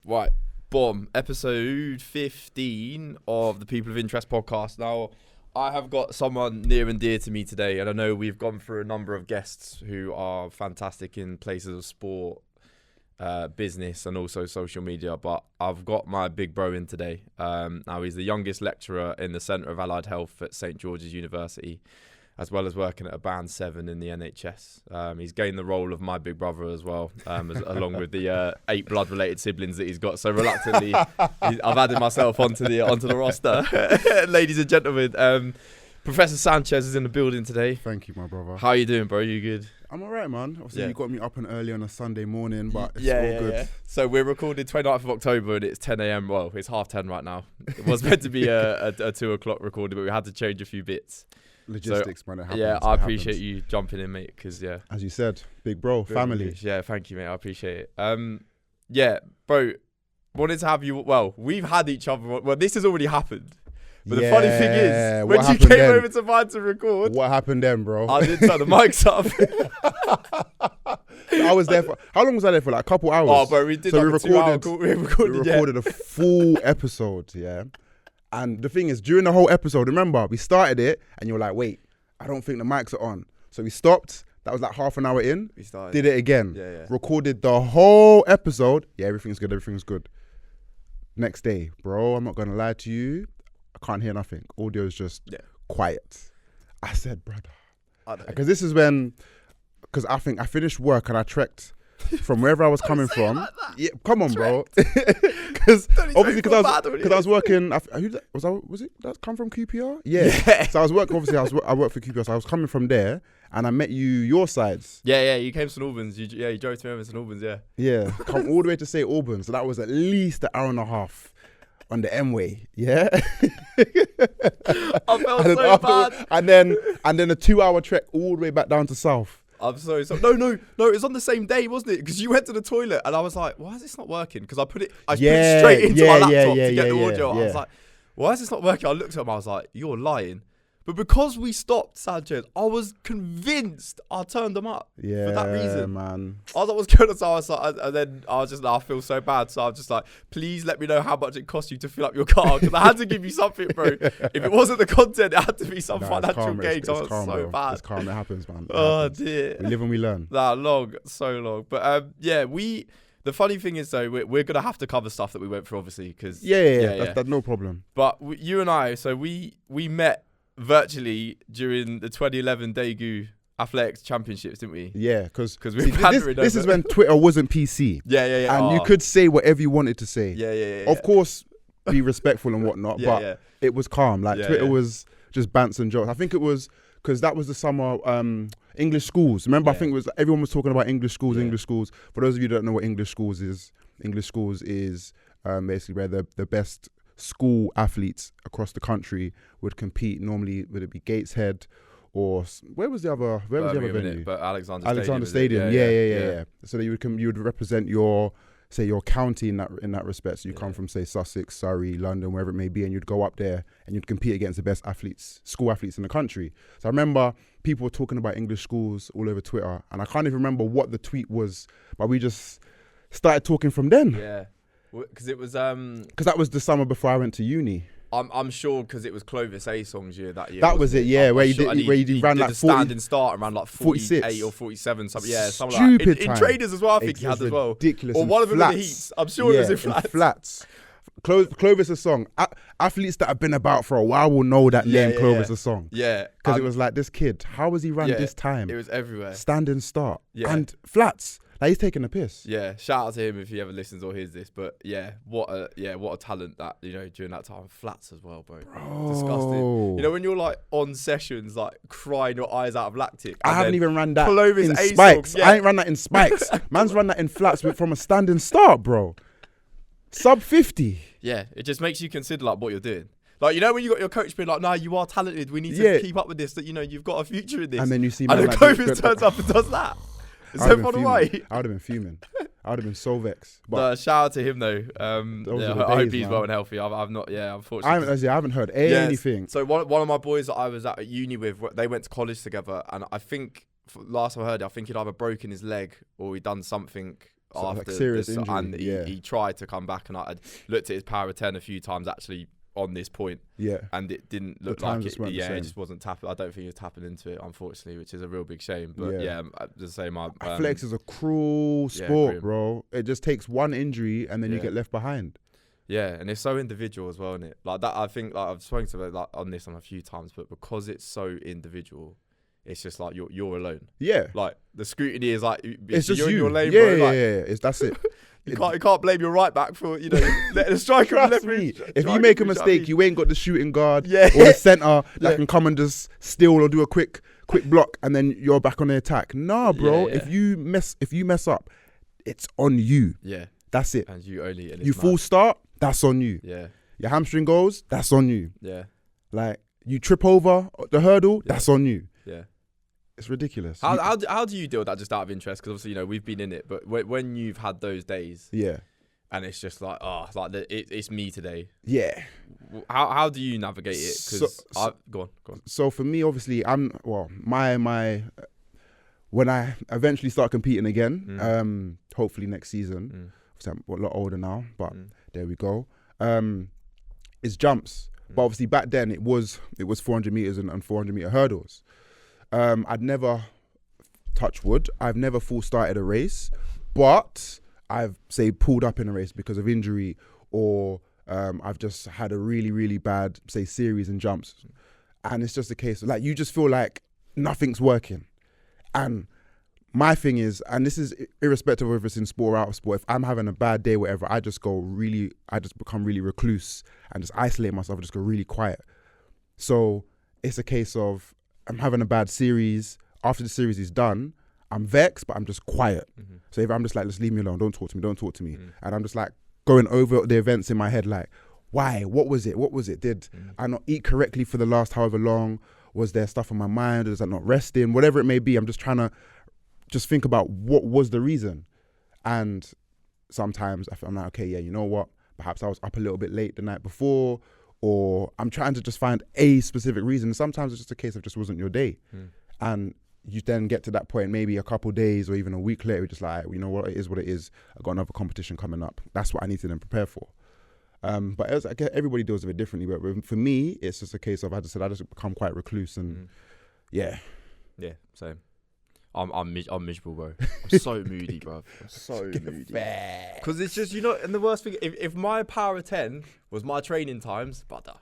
Right, boom. Episode 15 of the People of Interest podcast. Now, I have got someone near and dear to me today, and I know we've gone through a number of guests who are fantastic in places of sport, business, and also social media, but I've got my big bro in today. Now, he's the youngest lecturer in the Centre of Allied Health at St George's University, as well as working at a band 7 in the NHS. He's gained the role of my big brother as well, along with the 8 blood-related siblings that he's got. So reluctantly, I've added myself onto the roster. Ladies and gentlemen, Professor Sanchez is in the building today. Thank you, my brother. How you doing, bro? You good? I'm all right, man. Obviously, you got me up and early on a Sunday morning, but it's all good. Yeah. So we're recording 29th of October, and it's 10 a.m. Well, it's 10:30 right now. It was meant to be a 2 o'clock recording, but we had to change a few bits. Logistics, man. It happens. Yeah, I appreciate you jumping in, mate, because, as you said, big bro, family. Yeah, thank you, mate. I appreciate it. Yeah, bro, wanted to have you. Well, we've had each other. Well, this has already happened. But the funny thing is, when you came over to mine to record, what happened then, bro? I didn't turn the mics up. I was there for, how long was I there for? Like a couple hours. Oh, bro, we did. So like we recorded a full episode, yeah. And the thing is, during the whole episode, remember, we started it, and you were like, wait, I don't think the mics are on. So we stopped. That was like half an hour in. We started. Did it again. Yeah. Recorded the whole episode. Yeah, everything's good. Next day, bro, I'm not going to lie to you. I can't hear nothing. Audio is just quiet. I said, brother. Because this is when, because I think I finished work and I trekked from wherever I was coming from. Like yeah, come on, bro. Because obviously, because I was working. Was it that come from QPR? Yeah. So I was working. Obviously, I worked for QPR. So I was coming from there, and I met your sides. Yeah. You came to St Albans. You drove to me over St Albans. Yeah. Come all the way to St Albans. So that was at least an hour and a half on the M-way. Yeah. I felt so bad. And then a 2-hour trek all the way back down to South. I'm sorry. No, it was on the same day, wasn't it? Because you went to the toilet and I was like, why is this not working? Because I put it straight into my laptop to get the audio. I was like, why is this not working? I looked at him, I was like, you're lying. But because we stopped Sanchez, I was convinced I turned them up for that reason. Man. I was like, what's going on? So I was like, and then I was just like, I feel so bad. So I was just like, please let me know how much it cost you to fill up your car. Because I had to give you something, bro. If it wasn't the content, it had to be some financial gain. I was calm, so bro. bad. It's calm, it happens, man. Dear. We live and we learn. So long. But the funny thing is, though, we're going to have to cover stuff that we went through, obviously. Because that's no problem. But you and I, so we met virtually during the 2011 Daegu Athletics Championships, didn't we? Yeah, because this is when Twitter wasn't PC. Yeah. And you could say whatever you wanted to say. Yeah. Of course, be respectful and whatnot, but it was calm. Like Twitter was just bants and jokes. I think it was because that was the summer English schools. Remember, I think it was everyone was talking about English schools. For those of you who don't know what English schools is basically where the best school athletes across the country would compete. Normally, would it be Gateshead or where was the other venue? But Alexander Stadium. Yeah. So that you would represent your county in that respect. So you come from, say, Sussex, Surrey, London, wherever it may be, and you'd go up there and you'd compete against the best school athletes in the country. So I remember people were talking about English schools all over Twitter, and I can't even remember what the tweet was, but we just started talking from then. Yeah. Because it was because that was the summer before I went to uni. I'm sure because it was Clovis A Song's year that year. That was it, yeah. Where he ran like 40, standing start and ran like 48 or 47, something. Yeah, something like that. In traders as well, I think he had as well. Ridiculous. Or one of them in the heats. I'm sure it was in flats. Clovis' song. Athletes that have been about for a while will know that name, Clovis' song. Yeah. Because it was like, this kid, how was he ran this time? It was everywhere. Standing start. Yeah. And flats. Like, he's taking a piss. Yeah, shout out to him if he ever listens or hears this. But what a talent that, during that time. Flats as well, bro. Disgusting. When you're like on sessions, like crying your eyes out of lactic. I haven't even ran that Clovis in A spikes. Song, I ain't ran that in spikes. Man's run that in flats from a standing start, bro. Sub 50. Yeah, it just makes you consider like what you're doing. Like, when you got your coach being like, "No, you are talented. We need to keep up with this. That you've got a future in this." And then you see, and then Clovis turns up and does that. Is that far away? I would have been fuming. I would have been so vexed. But shout out to him though. I hope he's well and healthy. I've not. Yeah, unfortunately. I haven't heard anything. So one of my boys that I was at uni with, they went to college together, and I think last I heard, I think he'd either broken his leg or he'd done something after serious this, injury, and he tried to come back, and I looked at his power of 10 a few times actually on this point, and it didn't look like it. Yeah, it just wasn't tapping. I don't think he was tapping into it, unfortunately, which is a real big shame. But just say athletics is a cruel sport, bro. It just takes one injury and then you get left behind. Yeah, and it's so individual as well, isn't it? Like that, I think I've spoken to it on this a few times, but because it's so individual, it's just like you're alone. Yeah, like the scrutiny is like it's just you're you. In your lane, yeah, bro. yeah. That's it. You can't blame your right back for letting a striker. Trust me, if you make a mistake, you ain't got the shooting guard or the centre that can come and just steal or do a quick block, and then you're back on the attack. Nah, bro. If you mess up, it's on you. Yeah, that's it. And you only you full start, that's on you. Yeah, your hamstring goes, that's on you. Yeah, like you trip over the hurdle, that's on you. Yeah. It's ridiculous. How do you deal with that, just out of interest? Because obviously, we've been in it, but when you've had those days, and it's just like, it's me today. Yeah. How do you navigate it? Because go on. So for me, obviously, my when I eventually start competing again, hopefully next season. Obviously, I'm a lot older now, but there we go. It's jumps, but obviously back then it was 400 meters and 400 meter hurdles. I'd never, touch wood, I've never full started a race, but I've, say, pulled up in a race because of injury, or I've just had a really, really bad, say, series in jumps. And it's just a case of, like, you just feel like nothing's working. And my thing is, and this is irrespective of if it's in sport or out of sport, if I'm having a bad day, whatever, I just become really recluse and just isolate myself and just go really quiet. So it's a case of, I'm having a bad series. After the series is done, I'm vexed, but I'm just quiet. So if I'm just like, just leave me alone, don't talk to me. And I'm just like going over the events in my head, like, why? What was it? Did I not eat correctly for the last however long? Was there stuff on my mind? Was I not resting? Whatever it may be, I'm just trying to just think about what was the reason. And sometimes I'm like, okay, yeah, you know what? Perhaps I was up a little bit late the night before, or I'm trying to just find a specific reason. Sometimes it's just a case of just wasn't your day. And you then get to that point, maybe a couple of days or even a week later, you're just like, you know what, it is what it is. I've got another competition coming up. That's what I need to then prepare for. But I guess everybody deals with it differently. But for me, it's just a case of, I just become quite recluse and yeah, same. I'm miserable, bro. I'm so moody, bro. I'm so moody. Because it's just, and the worst thing, if my power of 10 was my training times, brother.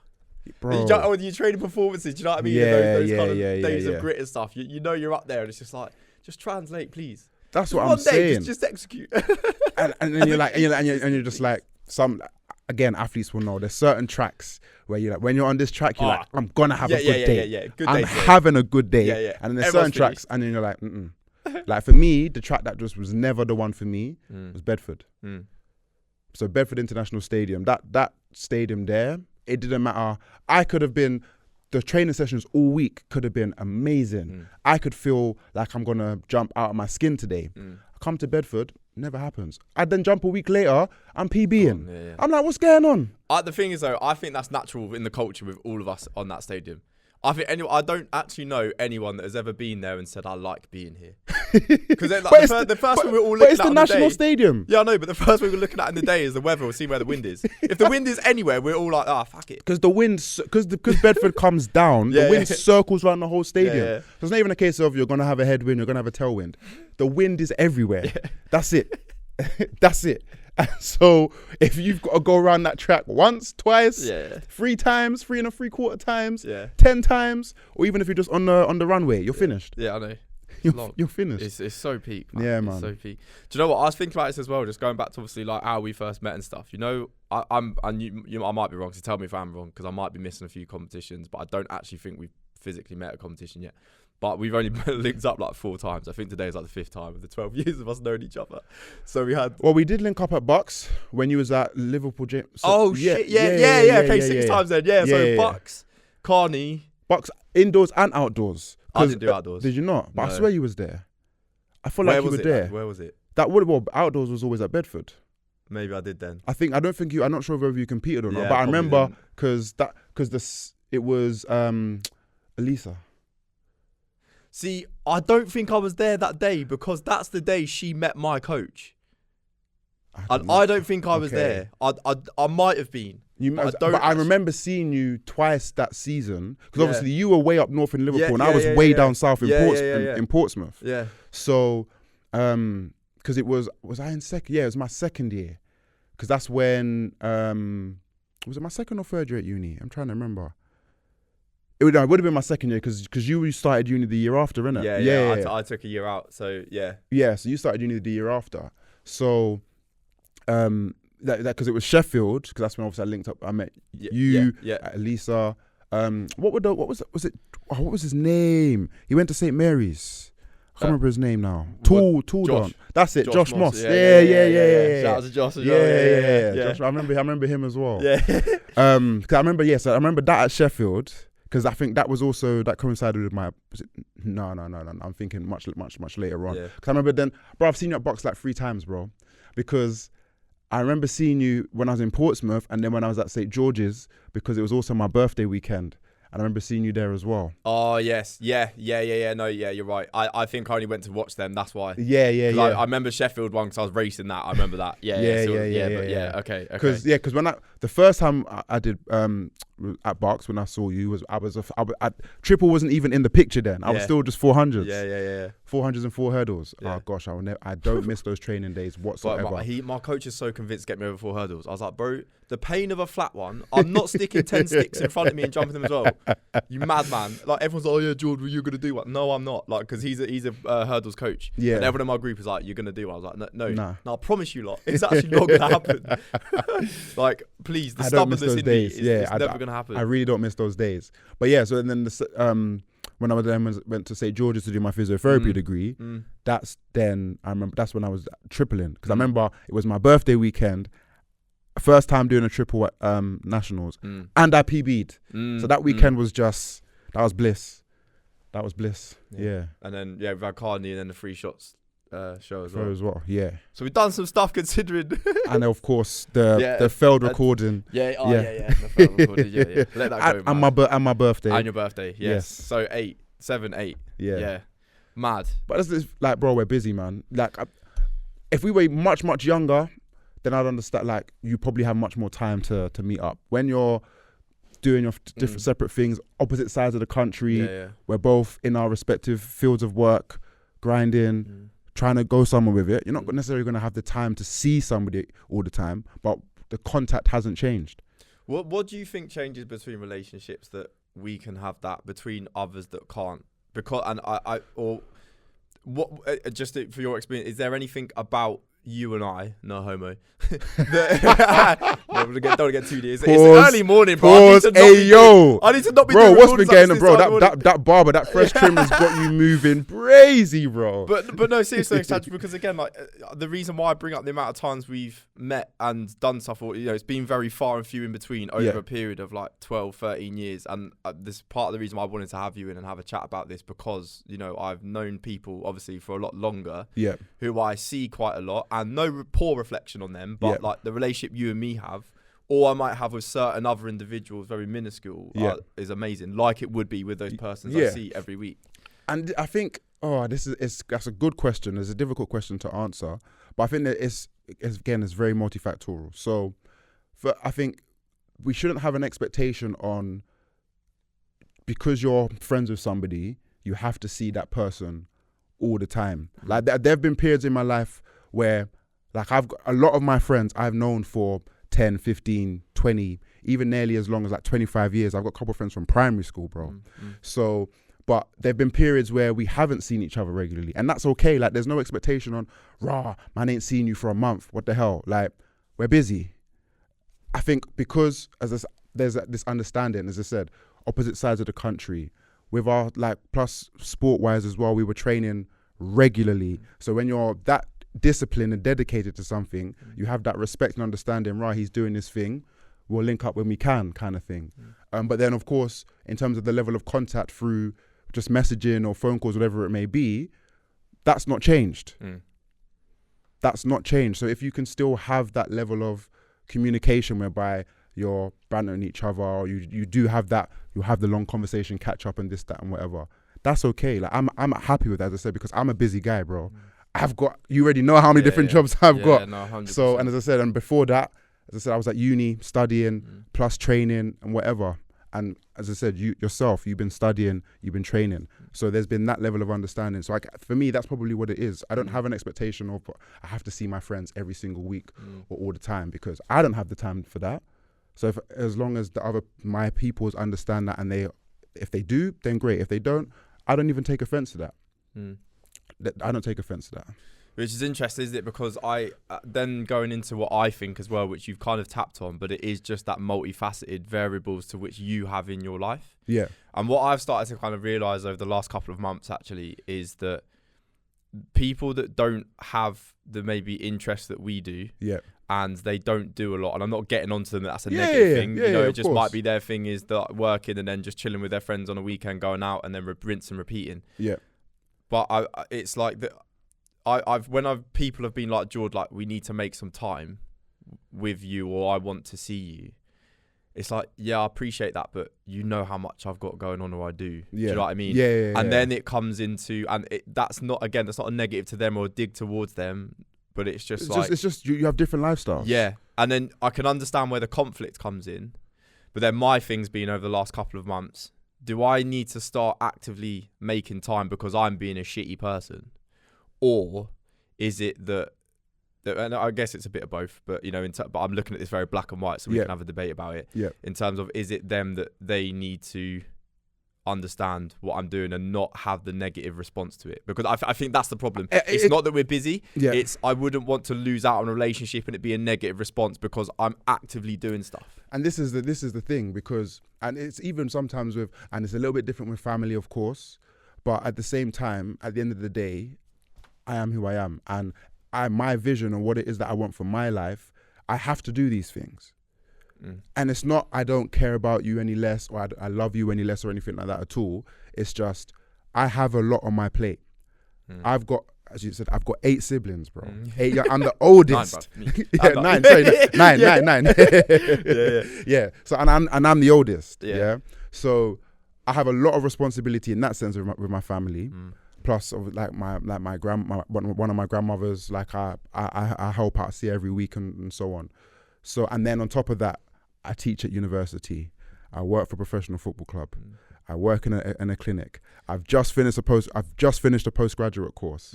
Bro. Your training performances, do you know what I mean? Those kind of days of grit and stuff. You're up there and it's just like, just translate, please. That's what I'm saying. Just execute. and then you're just like, again, athletes will know there's certain tracks where you're like, when you're on this track, you're like, I'm gonna have a good day. I'm having a good day. And then there's certain tracks, and then you're like, Like for me, the track that just was never the one for me was Bedford. So Bedford International Stadium, that stadium there, it didn't matter. I could have been, the training sessions all week could have been amazing. I could feel like I'm gonna jump out of my skin today. I come to Bedford, never happens. I then jump a week later, I'm PBing. I'm like, what's going on? The thing is though, I think that's natural in the culture with all of us on that stadium. I don't actually know anyone that has ever been there and said, I like being here. Because the first thing we're all looking at, but it's the national stadium. Yeah, I know, but the first thing we're looking at in the day is the weather. We'll see where the wind is. If the wind is anywhere, we're all like, fuck it. Because the wind, because Bedford comes down, the wind circles around the whole stadium. So it's not even a case of you're going to have a headwind, you're going to have a tailwind. The wind is everywhere. That's it. That's it. And so if you've got to go around that track once, twice, 3 times, 3 3/4 times, 10 times, or even if you're just on the runway, you're finished. Yeah, I know. You're finished. It's so peak, man. Yeah, man. It's so peak. Do you know what? I was thinking about this as well, just going back to obviously like how we first met and stuff. I might be wrong, so tell me if I'm wrong, because I might be missing a few competitions, but I don't actually think we've physically met at a competition yet. But we've only linked up like 4 times. I think today is like the 5th time of the 12 years of us knowing each other. So we had... Well, we did link up at Bucks when you was at Liverpool gym. So, shit. Yeah. Okay, 6 times then. So Bucks, Carney. Bucks, indoors and outdoors. I didn't do outdoors. Did you not? But no. I swear you was there. I felt like you were there. Where was it? Outdoors was always at Bedford. Maybe I did then. I'm not sure whether you competed or not, but I remember because it was Elisa. See, I don't think I was there that day because that's the day she met my coach. I don't think I was there. I might have been. I remember seeing you twice that season because obviously you were way up north in Liverpool and I was way down south in Portsmouth. Yeah. So, because was I in second? Yeah, it was my second year. Because that's when was it my second or third year at uni? I'm trying to remember. It would have been my second year because you started uni the year after, innit? Yeah. I took a year out, so yeah. Yeah, so you started uni the year after. So, that because it was Sheffield, because that's when obviously I linked up. I met you, Elisa. What was his name? He went to St. Mary's. I can't remember his name now. Tall Don. That's it. Josh Moss. Yeah. Shout out to Josh. Yeah. Josh, I remember him as well. Yeah. Cause I remember that at Sheffield. Because I think that was also, that coincided with my, no. I'm thinking much later on. Because I remember then, bro, I've seen you at Box like 3 times, bro. Because I remember seeing you when I was in Portsmouth and then when I was at St. George's, because it was also my birthday weekend. And I remember seeing you there as well. Oh, yes. Yeah. No, you're right. I think I only went to watch them. That's why. Yeah. I remember Sheffield one because I was racing that. I remember that. Yeah. Okay. Because when the first time I did at Barks when I saw you triple wasn't even in the picture then. I was still just 400s. Yeah. 400s and 4 hurdles. Yeah. Oh gosh, I don't miss those training days whatsoever. But my coach is so convinced to get me over 4 hurdles. I was like, bro, the pain of a flat one. I'm not sticking 10 sticks in front of me and jumping them as well. You madman! Like everyone's like, oh yeah, Jordan, you're gonna do one. No, I'm not. Like because he's a hurdles coach. Yeah. And everyone in my group is like, you're gonna do one. I was like, no. I promise you, lot, it's actually not gonna happen. Like, please, the stubbornness in me is never gonna happen. I really don't miss those days. But yeah, so then when I went to St. George's to do my physiotherapy degree, I remember that's when I was tripling because I remember it was my birthday weekend. First time doing a triple at nationals, and I PB'd. So that weekend was that was bliss. Yeah. And then we've had Carney and then the 3 shots show as well. Yeah. So we've done some stuff considering. And of course the failed recording. The failed recording. Yeah. Let that go. And my birthday. And your birthday. Yes. So 7, 8. Yeah. Mad. But it's like, bro, we're busy, man. Like, if we were much younger, then I'd understand, like, you probably have much more time to meet up. When you're doing your different separate things, opposite sides of the country, we're both in our respective fields of work, grinding, trying to go somewhere with it. You're not necessarily going to have the time to see somebody all the time, but the contact hasn't changed. What do you think changes between relationships that we can have that between others that can't? Because, just for your experience, is there anything about you and I, no homo. Don't get too deep. It's early morning, bro. I need to not be bro, what's been going on, bro? That barber, that fresh trim has got you moving crazy, bro. But no, seriously, because again, like the reason why I bring up the amount of times we've met and done stuff, or it's been very far and few in between over a period of like 12, 13 years, and this is part of the reason why I wanted to have you in and have a chat about this, because I've known people obviously for a lot longer, who I see quite a lot, and no poor reflection on them, but like the relationship you and me have, or I might have with certain other individuals, very minuscule, is amazing. Like it would be with those persons I see every week. And I think, that's a good question. It's a difficult question to answer, but I think that it's very multifactorial. So, I think we shouldn't have an expectation on, because you're friends with somebody, you have to see that person all the time. Like there have been periods in my life where, like, I've got a lot of my friends I've known for 10, 15, 20, even nearly as long as like 25 years. I've got a couple of friends from primary school, bro. So, but there've been periods where we haven't seen each other regularly, and that's okay. Like, there's no expectation on, man, ain't seen you for a month. What the hell? Like, we're busy. I think because there's this understanding, as I said, opposite sides of the country, with our, like, plus sport-wise as well, we were training regularly. So when you're that disciplined and dedicated to something, you have that respect and understanding, he's doing this thing, we'll link up when we can, kind of thing. But then, of course, in terms of the level of contact through just messaging or phone calls, whatever it may be, that's not changed. That's not changed. So if you can still have that level of communication whereby you're bantering each other, or you do have that, you have the long conversation, catch up and this, that and whatever, that's okay. Like, I'm happy with that, as I said, because I'm a busy guy, bro. you already know how many different jobs I've got. No, 100%. So, and as I said, and before that, as I said, I was at uni studying plus training and whatever. And as I said, you've been studying, you've been training. So there's been that level of understanding. So for me, that's probably what it is. I don't have an expectation of I have to see my friends every single week or all the time, because I don't have the time for that. So as long as my peoples understand that, and if they do, then great. If they don't, I don't even take offense to that. I don't take offense to that. Which is interesting, isn't it? Because I then going into what I think as well, which you've kind of tapped on, but it is just that multifaceted variables to which you have in your life. Yeah. And what I've started to kind of realise over the last couple of months actually is that people that don't have the maybe interest that we do, and they don't do a lot, and I'm not getting onto them, that's a negative thing. It just might be their thing is that working and then just chilling with their friends on a weekend, going out and then rinse and repeating. Yeah. But it's like that. People have been like, George, like, we need to make some time with you, or I want to see you. It's like, yeah, I appreciate that, but you know how much I've got going on, or I do. Do you know what I mean? Yeah. And then it comes into, and that's not a negative to them or a dig towards them, but it's just you have different lifestyles. Yeah. And then I can understand where the conflict comes in, but then my thing's been over the last couple of months, do I need to start actively making time because I'm being a shitty person? Or is it that, and I guess it's a bit of both, but but I'm looking at this very black and white, so we can have a debate about it. Yeah. In terms of, is it them that they need to understand what I'm doing and not have the negative response to it? Because I think that's the problem. It's not that we're busy. Yeah. It's I wouldn't want to lose out on a relationship and it be a negative response because I'm actively doing stuff. And this is the thing, because, and it's even sometimes and it's a little bit different with family, of course, but at the same time, at the end of the day, I am who I am, and my vision and what it is that I want for my life, I have to do these things. And it's not I don't care about you any less, or I love you any less, or anything like that at all. It's just I have a lot on my plate. I've got, as you said, I've got 8 siblings, bro. 8. I'm the oldest. 9. Sorry, 9. Yeah. So and I'm the oldest. Yeah. So I have a lot of responsibility in that sense with my family. Plus, like my grandma, one of my grandmothers, like I help out, see every week and so on. So, and then on top of that, I teach at university. I work for a professional football club. I work in a clinic. I've just finished a postgraduate course.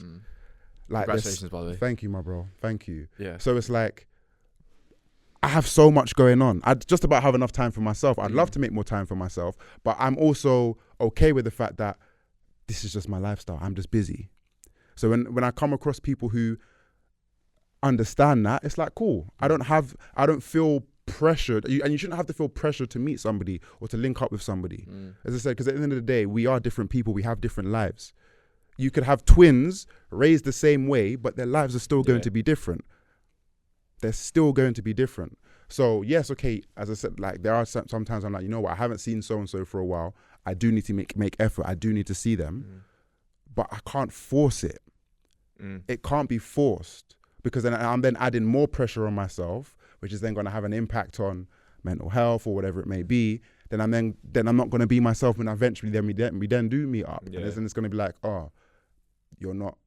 Like, congratulations, by the way. Thank you, my bro. Thank you. Yeah. So it's like I have so much going on. I just about have enough time for myself. I'd love to make more time for myself, but I'm also okay with the fact that this is just my lifestyle. I'm just busy. So when I come across people who understand that, it's like, cool. I don't feel pressured. And you shouldn't have to feel pressured to meet somebody or to link up with somebody. As I said, because at the end of the day, we are different people. We have different lives. You could have twins raised the same way, but their lives are still going to be different. They're still going to be different. So yes, okay, as I said, like there are sometimes I'm like, you know what, I haven't seen so-and-so for a while. I do need to make effort. I do need to see them, but I can't force it. It can't be forced, because then I'm then adding more pressure on myself, which is then going to have an impact on mental health or whatever it may be. Then I'm not going to be myself when eventually we then do meet up, and then it's going to be like, oh, you're not.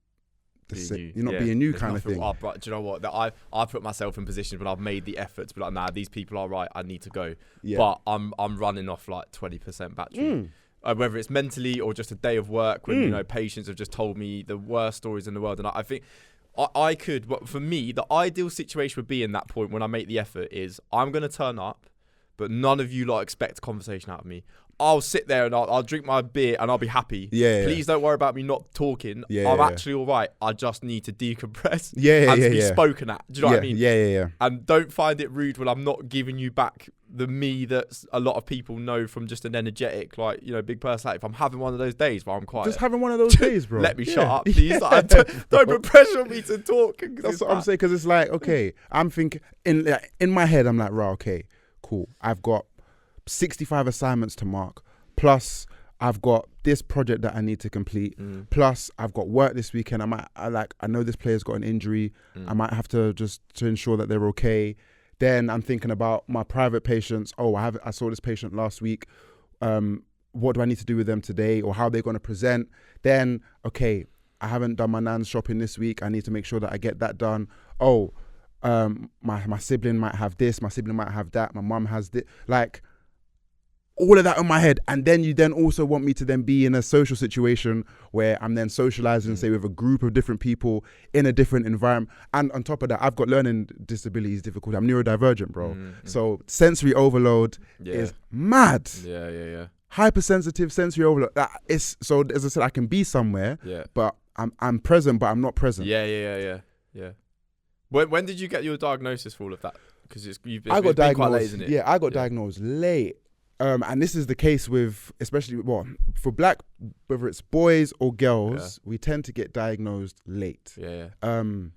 You're not being you, kind of thing. But do you know what? That I put myself in positions when I've made the effort to be like, nah, these people are right. I need to go. Yeah. But I'm running off like 20% battery. Whether it's mentally or just a day of work when patients have just told me the worst stories in the world, and I think I could. But for me, the ideal situation would be in that point when I make the effort is I'm going to turn up, but none of you expect a conversation out of me. I'll sit there and I'll drink my beer and I'll be happy. Please don't worry about me not talking. I'm actually all right. I just need to decompress and to be spoken at. Do you know what I mean? Yeah. And don't find it rude when I'm not giving you back the me that a lot of people know from just an energetic, big personality. If I'm having one of those days where I'm quiet. Just having one of those days, bro. Let me shut up, please. Don't put pressure on me to talk. That's what I'm saying, because it's like, okay, I'm thinking, in my head, I'm like, right, okay, cool. I've got 65 assignments to mark, plus I've got this project that I need to complete, plus I've got work this weekend. I know this player's got an injury. I might have to just to ensure that they're okay. Then I'm thinking about my private patients. I saw this patient last week. What do I need to do with them today, or how they're going to present? Then, okay, I haven't done my nan's shopping this week. I need to make sure that I get that done. Oh, my sibling might have this. My sibling might have that. My mum has this. Like, all of that in my head. And then you then also want me to then be in a social situation where I'm then socializing, say, with a group of different people in a different environment. And on top of that, I've got learning disabilities difficulty. I'm neurodivergent, bro. So sensory overload is mad. Yeah. Hypersensitive sensory overload. So as I said, I can be somewhere, but I'm present, but I'm not present. Yeah. When did you get your diagnosis for all of that? Because it's been quite late, isn't it? Yeah, I got diagnosed late. And this is the case with, especially, for black, whether it's boys or girls, we tend to get diagnosed late. Yeah. When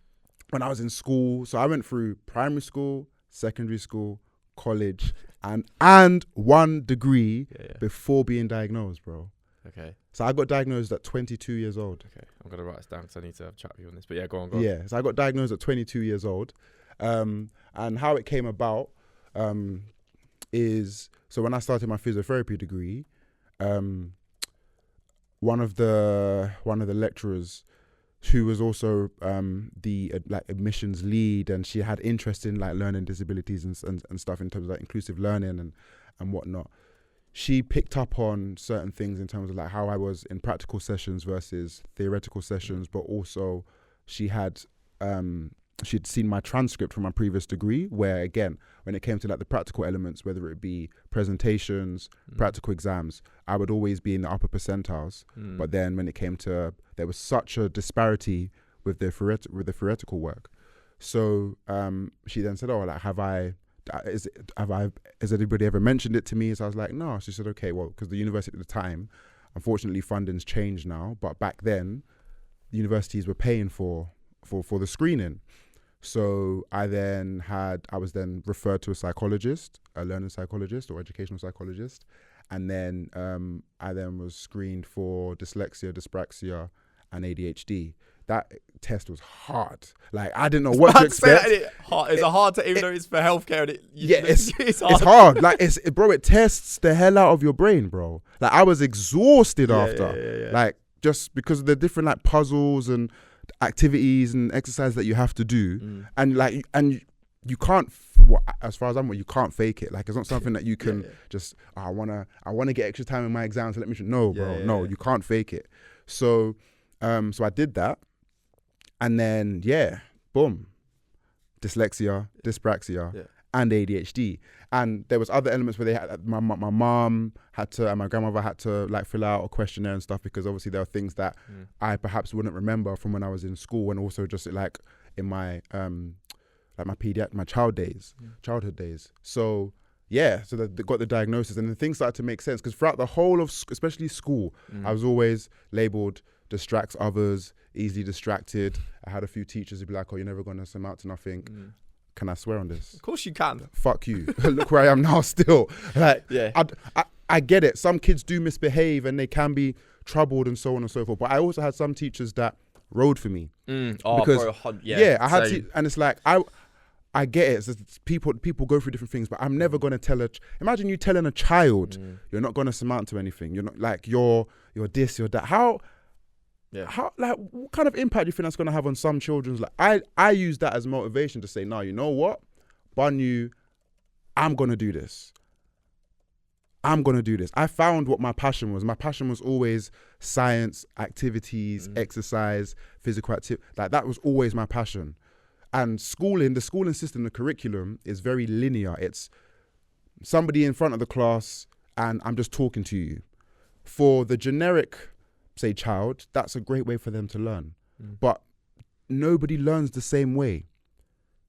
I was in school, so I went through primary school, secondary school, college, and one degree before being diagnosed, bro. Okay. So I got diagnosed at 22 years old. Okay, I'm gonna write this down because I need to have a chat with you on this. But yeah, go on. Yeah, so I got diagnosed at 22 years old. And how it came about is, so when I started my physiotherapy degree, one of the lecturers, who was also the admissions lead, and she had interest in like learning disabilities and stuff in terms of like inclusive learning and whatnot. She picked up on certain things in terms of like how I was in practical sessions versus theoretical sessions, but also she'd seen my transcript from my previous degree, where again, when it came to like the practical elements, whether it be presentations, practical exams, I would always be in the upper percentiles. But then when it came to, there was such a disparity with the theoretical work. So she then said, "Oh, like has anybody ever mentioned it to me?" So I was like, "No." She said, "Okay, well, because the university at the time, unfortunately, funding's changed now, but back then, the universities were paying for the screening." So I was then referred to a psychologist, a learning psychologist or educational psychologist, and then I then was screened for dyslexia, dyspraxia, and ADHD. That test was hard. Like, I didn't know what to expect. It's hard to, even though it's for healthcare. And it's hard. Like, it tests the hell out of your brain, bro. Like, I was exhausted after. Yeah. Like, just because of the different like puzzles and activities and exercises that you have to do, and you can't. As far as I'm aware, you can't fake it. Like, it's not something that you can just. Oh, I wanna get extra time in my exam, so let me. No, bro. No, you can't fake it. So I did that. And then, boom, dyslexia, dyspraxia, and ADHD. And there was other elements where they had, my mom had to, and my grandmother had to like fill out a questionnaire and stuff, because obviously there are things that I perhaps wouldn't remember from when I was in school, and also just like in my my childhood days. So so they got the diagnosis, and then things started to make sense, because throughout the whole of, especially school, I was always labelled distracts others, easily distracted. I had a few teachers who'd be like, "Oh, you're never going to amount to nothing." Can I swear on this? Of course you can. Fuck you. Look where I am now still. Like, I get it. Some kids do misbehave and they can be troubled and so on and so forth. But I also had some teachers that rode for me. Because, I had to, and it's like, I get it. It's people go through different things, but I'm never going to tell imagine you telling a child you're not going to surmount to anything. You're not like, you're this, you're that. How, like, what kind of impact do you think that's going to have on some children's life? I use that as motivation to say, no, you know what? Banu, I'm going to do this. I found what my passion was. My passion was always science, activities, exercise, physical activity. Like, that was always my passion. And the schooling system, the curriculum is very linear. It's somebody in front of the class and I'm just talking to you. For the generic, say, child, that's a great way for them to learn. But nobody learns the same way.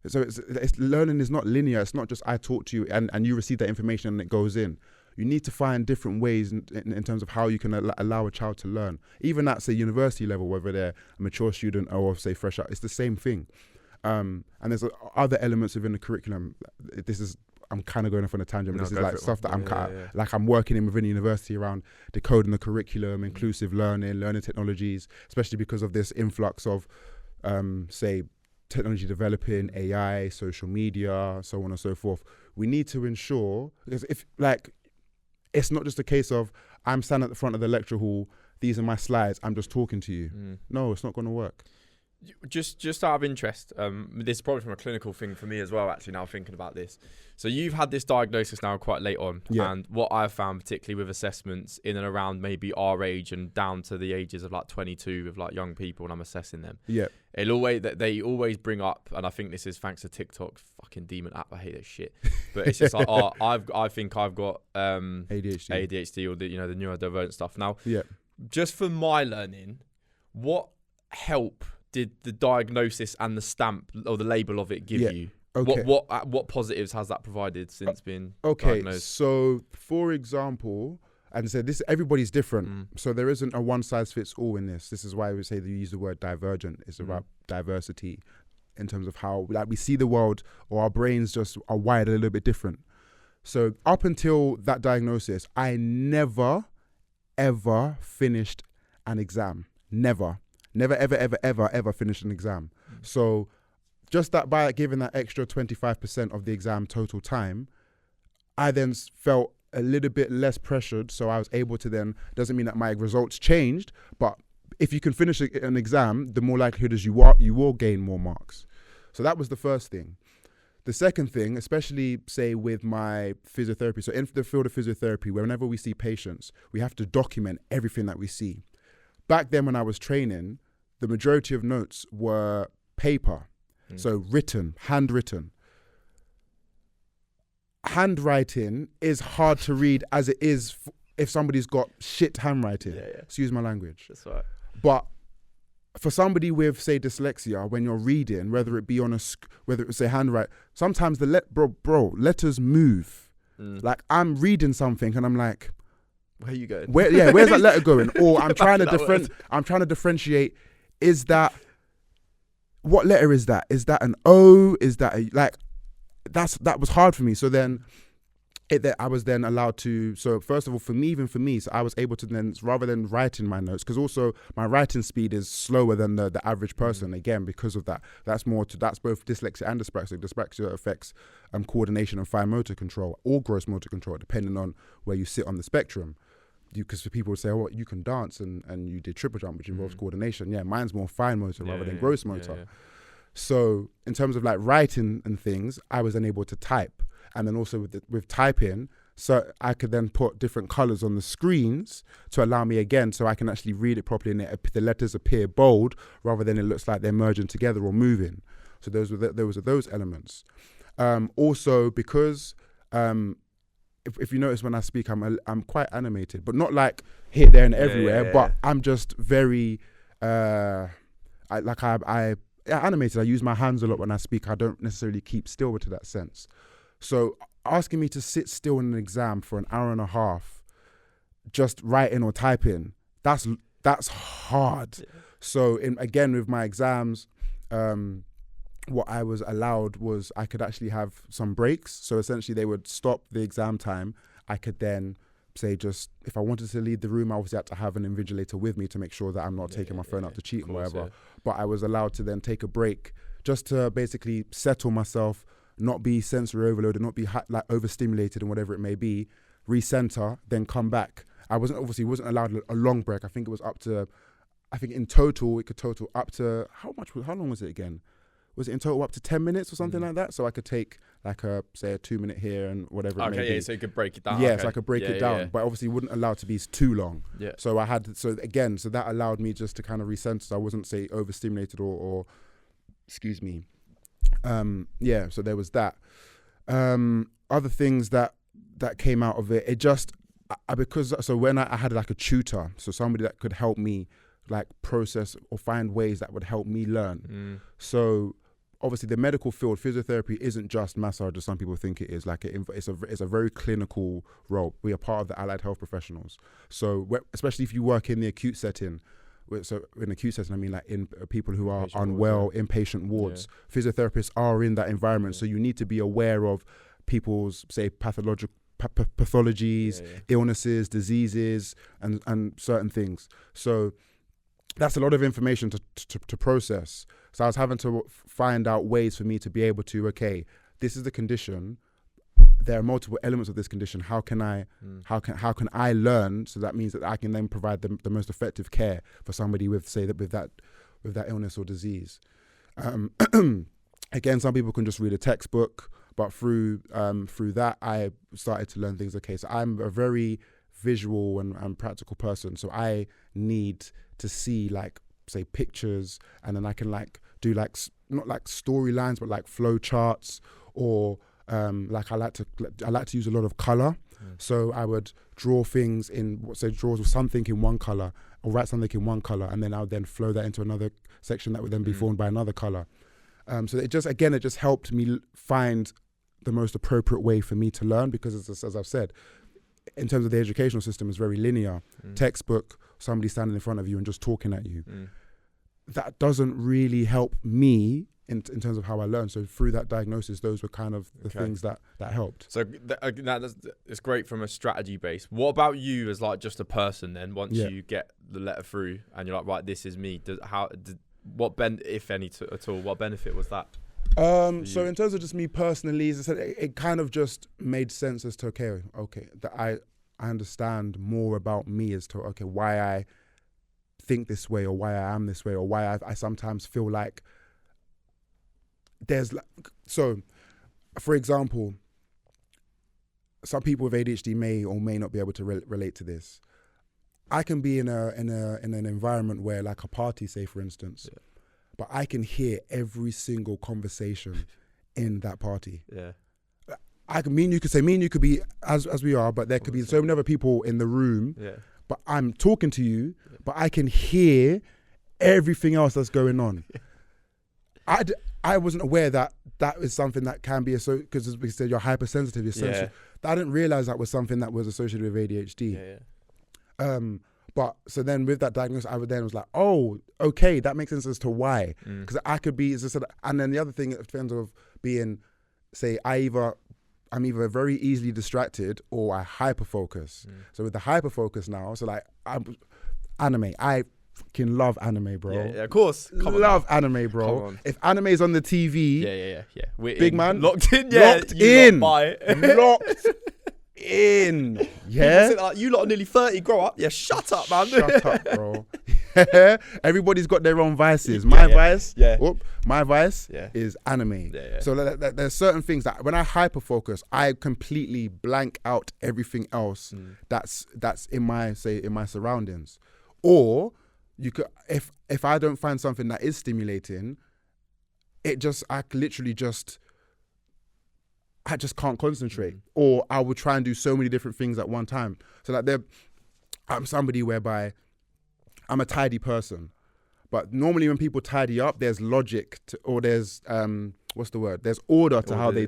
So it's learning is not linear. It's not just I talk to you and you receive that information and it goes in. You need to find different ways in terms of how you can allow a child to learn. Even at, say, university level, whether they're a mature student or, say, fresh out, it's the same thing. And there's other elements within the curriculum. I'm kind of going off on a tangent, but this is like stuff that like I'm working in within the university around decoding the curriculum, inclusive learning technologies, especially because of this influx of, say, technology developing, AI, social media, so on and so forth. We need to ensure, because if, like, it's not just a case of I'm standing at the front of the lecture hall these are my slides, I'm just talking to you. No, it's not going to work. Just out of interest, this is probably from a clinical thing for me as well, actually, now thinking about this. So you've had this diagnosis now quite late on. Yeah. And what I've found, particularly with assessments in and around maybe our age and down to the ages of like 22 with like young people, and I'm assessing them. Yeah. They always bring up, and I think this is thanks to TikTok, fucking demon app, I hate that shit. But it's just like, I think I've got ADHD or the neurodivergent stuff. Now, just for my learning, what help did the diagnosis and the stamp or the label of it give you? Okay. What positives has that provided since being diagnosed? So for example, and so this, everybody's different. So there isn't a one size fits all in this. This is why we say they use the word divergent. It's about diversity in terms of how we see the world, or our brains just are wired a little bit different. So up until that diagnosis, I never, ever finished an exam. Never, ever finished an exam. So just that by giving that extra 25% of the exam total time, I then felt a little bit less pressured. So I was able to then, doesn't mean that my results changed, but if you can finish an exam, the more likelihood is you will gain more marks. So that was the first thing. The second thing, especially say with my physiotherapy, so in the field of physiotherapy, whenever we see patients, we have to document everything that we see. Back then when I was training, the majority of notes were paper. So written, handwritten. Handwriting is hard to read as it is if somebody's got shit handwriting. Excuse my language. That's right. But for somebody with, say, dyslexia, when you're reading, whether it be on whether it's a handwrite, sometimes the letters move. Like I'm reading something and I'm like, where are you going? Where's that letter going? Or I'm trying to differentiate. Is that, what letter is that? Is that an O? Is that that was hard for me. So then I was then allowed to, so first of all, even for me, so I was able to then, rather than writing my notes, because also my writing speed is slower than the average person, again, because of that. That's both dyslexia and dyspraxia. Dyspraxia affects coordination and fine motor control, or gross motor control, depending on where you sit on the spectrum. Because people would say, oh, you can dance and you did triple jump, which involves coordination. Yeah, mine's more fine motor rather than gross motor. So in terms of like writing and things, I was then able to type. And then also with typing, so I could then put different colors on the screens to allow me again, so I can actually read it properly and the letters appear bold rather than it looks like they're merging together or moving. So those were those elements. Also because, if you notice when I speak, I'm quite animated, but not like here, there, and everywhere. But I'm just very animated. I use my hands a lot when I speak. I don't necessarily keep still to that sense. So asking me to sit still in an exam for an hour and a half, just writing or typing, that's hard. Yeah. So again with my exams, what I was allowed was I could actually have some breaks. So essentially they would stop the exam time. I could then say, just if I wanted to leave the room, I obviously had to have an invigilator with me to make sure that I'm not taking my phone out to cheat or whatever. But I was allowed to then take a break just to basically settle myself, not be sensory overloaded, not be overstimulated and whatever it may be, recenter, then come back. I wasn't allowed a long break. I think it was in total, it could total up to, how long was it again? Was it in total up to 10 minutes or something like that? So I could take like a 2-minute here and whatever it may be. So you could break it down. Yeah, so I could break it down, but obviously wouldn't allow it to be too long. Yeah. So so that allowed me just to kind of recenter. So I wasn't, say, overstimulated or excuse me. So there was that. Other things that came out of it just, so when I had like a tutor, so somebody that could help me like process or find ways that would help me learn. So obviously the medical field, physiotherapy isn't just massage as some people think it is. Like it's a very clinical role. We are part of the allied health professionals. So especially if you work in the acute setting, so in acute setting, I mean like in people who are unwell, inpatient wards, physiotherapists are in that environment. So you need to be aware of people's, say, pathologies, illnesses, diseases, and certain things. So that's a lot of information to process. So I was having to find out ways for me to be able to, okay, this is the condition. there are multiple elements of this condition. How can I learn? So that means that I can then provide the most effective care for somebody with that illness or disease. Again, some people can just read a textbook, but through that, I started to learn things. Okay, so I'm a very visual and practical person, so I need to see, like, say, pictures, and then I can like do like not like storylines, but like flow charts, or like I like to use a lot of color. So I would draw things draw something in one color, or write something in one color, and then I would then flow that into another section that would then be formed by another color. So it just helped me find the most appropriate way for me to learn, because as I've said, in terms of the educational system, it's very linear. Textbook, somebody standing in front of you and just talking at you. That doesn't really help me in terms of how I learn. So through that diagnosis, those were kind of the things that helped. So it's great from a strategy base. What about you as like just a person then, once you get the letter through and you're like, right, this is me. If any at all, what benefit was that? So in terms of just me personally, as I said, it kind of just made sense as to, okay, that I understand more about me as to, okay, why I think this way, or why I am this way, or why I sometimes feel like there's like, so for example, some people with ADHD may or may not be able to relate to this. I can be in an environment where, like a party, say for instance, but I can hear every single conversation in that party. Me and you could be as we are, but there could be so many other people in the room. But I'm talking to you, but I can hear everything else that's going on. I wasn't aware that is something that can be associated, because as we said, you're hypersensitive, you're sensitive. I didn't realize that was something that was associated with ADHD. But so then with that diagnosis, I was like, oh, okay, that makes sense as to why. Because I could be, as I said, and then the other thing in terms of being, say, I'm either very easily distracted or I hyper-focus. So with the hyper-focus now, so like anime, I fucking love anime, bro. Yeah, of course. Love anime, bro. If anime is on the TV, we're big in. Man, locked in, locked in. Yeah. You lot are nearly 30, grow up. Yeah, shut up, man. Shut up, bro. Everybody's got their own vices. My vice is anime. So there's certain things that when I hyper focus, I completely blank out everything else that's in my surroundings. Or you could, if I don't find something that is stimulating, I just can't concentrate, or I would try and do so many different things at one time. So like I'm somebody whereby I'm a tidy person, but normally when people tidy up, there's logic or there's there's order to how they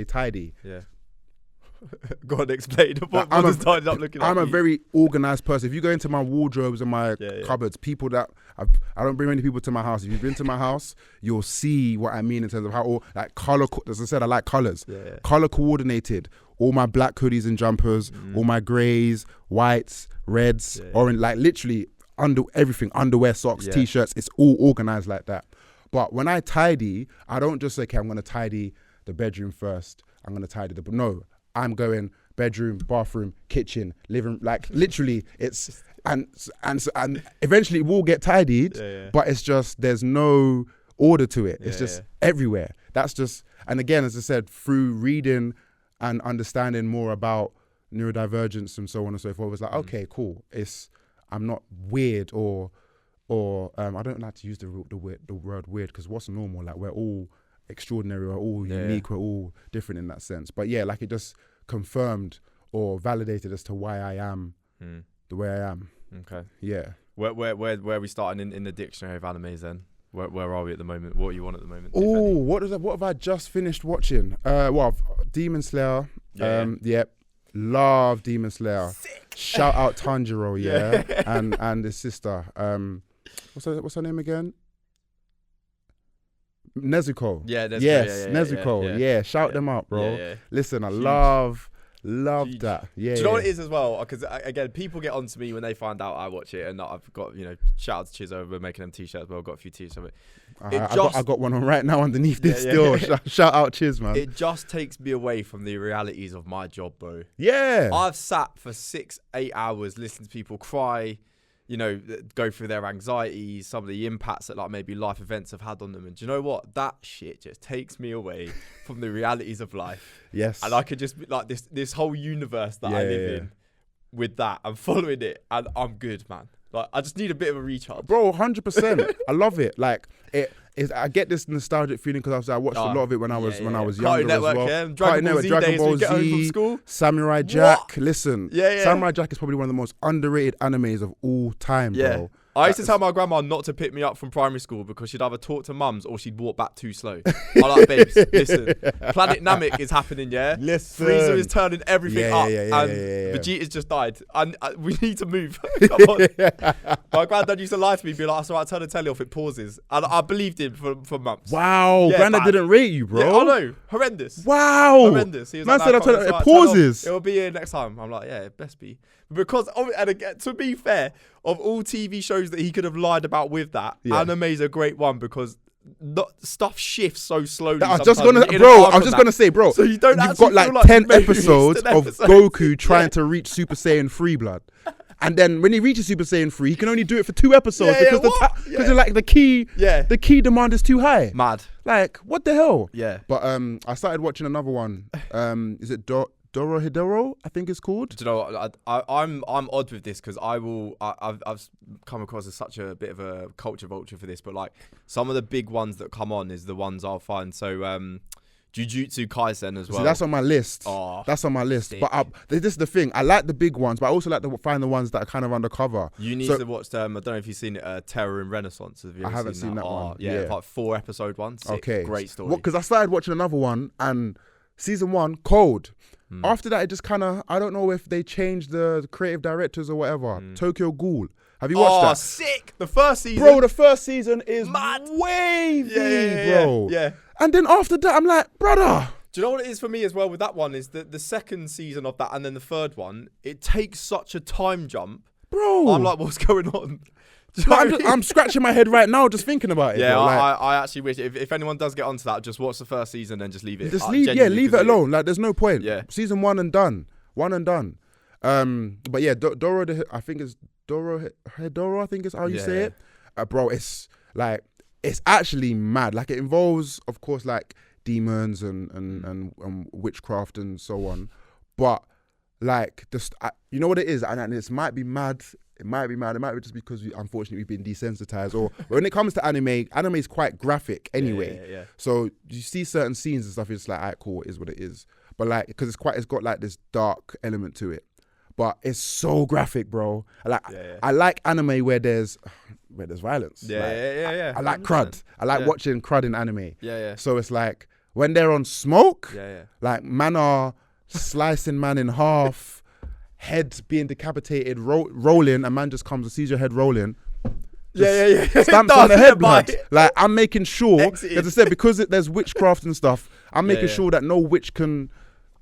tidy. Go on, explain. I'm a very organized person. If you go into my wardrobes and my cupboards, people that I don't bring many people to my house. If you've been to my house, you'll see what I mean in terms of how, like, color. As I said, I like colors. Color coordinated. All my black hoodies and jumpers, all my grays, whites, reds, orange, like literally everything, underwear, socks, t-shirts. It's all organized like that. But when I tidy, I don't just say, okay, I'm going to tidy the bedroom first. I'm going to tidy no. I'm going bedroom, bathroom, kitchen, living, like literally it's, and eventually it will get tidied, but it's just, there's no order to it. It's just everywhere. That's just, and again, as I said, through reading and understanding more about neurodivergence and so on and so forth, it was like, okay, cool. I'm not weird or I don't like to use the word weird, because what's normal? Like, we're all extraordinary, we're all unique, we're all different in that sense. But yeah, like, it just confirmed or validated as to why I am the way I am. Okay. Yeah. Where are we starting in the dictionary of animes then? Where are we at the moment? What are you on at the moment? Oh, what have I just finished watching? Demon Slayer. Love Demon Slayer. Sick. Shout out Tanjiro, and his sister. What's her name again? Nezuko. Nezuko. Shout them out, bro. Listen, I love Love Huge. that. Yeah. Do you know what it is as well? Because again, people get onto me when they find out I watch it, and I've got, shout out to Chiz over making them t-shirts. Well, I've got a few t-shirts of it. I got one on right now underneath this still. Shout out Chiz, man. It just takes me away from the realities of my job, bro. Yeah. I've sat for 6-8 hours listening to people cry, go through their anxieties, some of the impacts that like maybe life events have had on them. And do you know what? That shit just takes me away from the realities of life. Yes. And I could just be like this whole universe that I live in with that. I'm following it and I'm good, man. Like, I just need a bit of a recharge. Bro, 100%. I love it. Like, I get this nostalgic feeling because I watched a lot of it when I was younger Cartoon Network, as well. Yeah. Dragon Ball Z days when you get home from school. Samurai Jack. Listen, Yeah. Samurai Jack is probably one of the most underrated animes of all time, bro. I used to tell my grandma not to pick me up from primary school because she'd either talk to mums or she'd walk back too slow. I'm like, babes, listen, Planet Namek is happening, yeah? Listen. Frieza is turning everything up and Vegeta's just died. And we need to move. Come on. My granddad used to lie to me, be like, that's all right, turn the telly off, it pauses. And I believed him for months. Wow, granddad didn't rate you, bro. Yeah, I know, horrendous. Wow. Horrendous. He was Man like, said, "Nah, it pauses. It will be here next time." I'm like, yeah, it best be. Because, and again, to be fair, of all TV shows that he could have lied about with that, anime's a great one because stuff shifts so slowly. I was just gonna say, bro. So you don't. You've got like 10 episodes of Goku trying to reach Super Saiyan 3 blood. And then when he reaches Super Saiyan 3, he can only do it for 2 episodes because like the key demand is too high. Mad. Like, what the hell? Yeah. But I started watching another one. Is it Dorohedoro? I think it's called. Do you know what? I'm odd with this because I've come across as such a bit of a culture vulture for this, but like some of the big ones that come on is the ones I'll find. So Jujutsu Kaisen as well. See, that's on my list. Oh, that's on my list. sick. But this is the thing. I like the big ones, but I also like to find the ones that are kind of undercover. You need to watch I don't know if you've seen it, Terror in Renaissance. Have you ever haven't seen that one. Yeah, it's like 4-episode one. Sick. Okay. Great story. Because I started watching another one and season 1, cold. After that, it just kind of, I don't know if they changed the creative directors or whatever. Tokyo Ghoul. Have you watched that? Oh, sick. The first season. Bro, the first season is mad. Wavy, bro. Yeah. And then after that, I'm like, brother. Do you know what it is for me as well with that one is that the second season of that and then the third one, it takes such a time jump. Bro. I'm like, what's going on? I'm scratching my head right now just thinking about it. Yeah, bro. I actually wish if anyone does get onto that, just watch the first season and just leave it. Leave it alone. Like, there's no point. Yeah. Season 1 and done. But yeah, I think it's Dorohedoro, I think is how you say it. Bro, it's like, it's actually mad. Like, it involves, of course, like demons and witchcraft and so on. But like, you know what it is? And it might be mad. It might be just because unfortunately we've been desensitized. Or when it comes to anime is quite graphic anyway. Yeah. So you see certain scenes and stuff, it's like, alright, cool, it is what it is. But like, because it's got like this dark element to it. But it's so graphic, bro. I like anime where there's violence. I like crud. I like watching crud in anime. Yeah. So it's like when they're on smoke, yeah. like man are slicing man in half. Head being decapitated, rolling, a man just comes and sees your head rolling. Yeah. Stamps on the head, blood. Like, I'm making sure, as I said, because there's witchcraft and stuff, I'm making sure that no witch can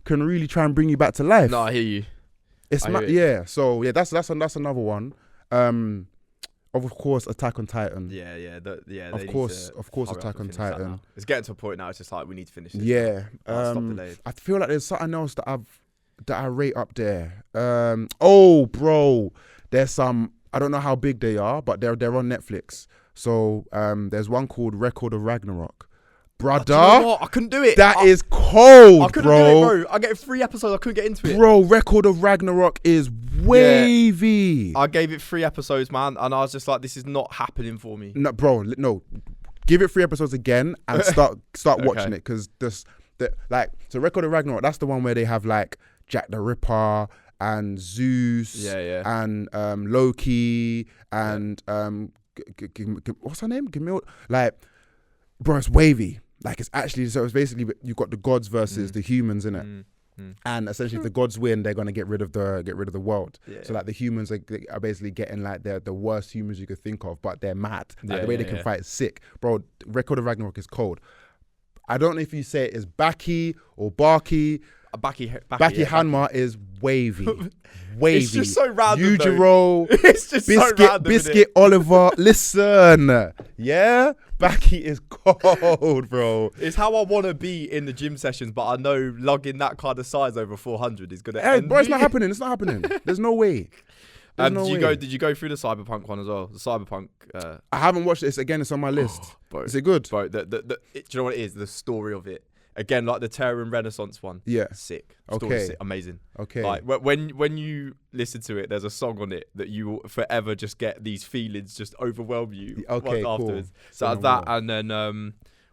really try and bring you back to life. No, I hear you. So yeah, that's another one. Of course, Attack on Titan. Of course, Attack on Titan. It's getting to a point now. It's just like we need to finish this. Yeah. Stop delayed. I feel like there's something else that I rate up there. Bro, there's some, I don't know how big they are, but they're on Netflix. So there's one called Record of Ragnarok. Brother, you know what? I couldn't do it. That is cold, I couldn't do it, bro. I get 3 episodes. I couldn't get into it. Bro, Record of Ragnarok is wavy. Yeah. I gave it 3 episodes, man, and I was just like, this is not happening for me. No, bro, no. Give it 3 episodes again and start watching it, because so Record of Ragnarok, that's the one where they have like Jack the Ripper and Zeus and Loki and what's her name? Like, bro, it's wavy. Like, it's actually, so it's basically you've got the gods versus the humans in it. And essentially, if the gods win, they're gonna get rid of the world. So like the humans are basically getting like the worst humans you could think of, but they're mad. Like the way they can fight is sick, bro. Record of Ragnarok is cold. I don't know if you say it as Baki or Barky. Baki Hanma is wavy. Wavy. It's just so random. Yujiro, It's just so random. Biscuit Oliver. Listen. Yeah? Baki is cold, bro. It's how I want to be in the gym sessions, but I know lugging that kind of size over 400 is going to Hey, end bro, it's me. not happening. It's not happening. There's no way. Did you go through the Cyberpunk one as well? The Cyberpunk. I haven't watched this. Again, it's on my list. Bro, Is it good? Bro, do you know what it is? The story of it. Again, like the Terror and Renaissance one. Yeah. Sick. Okay. Story sick. Amazing. Okay. Like when you listen to it, there's a song on it that you will forever just get these feelings just overwhelm you. Okay, cool. Afterwards. So that, and then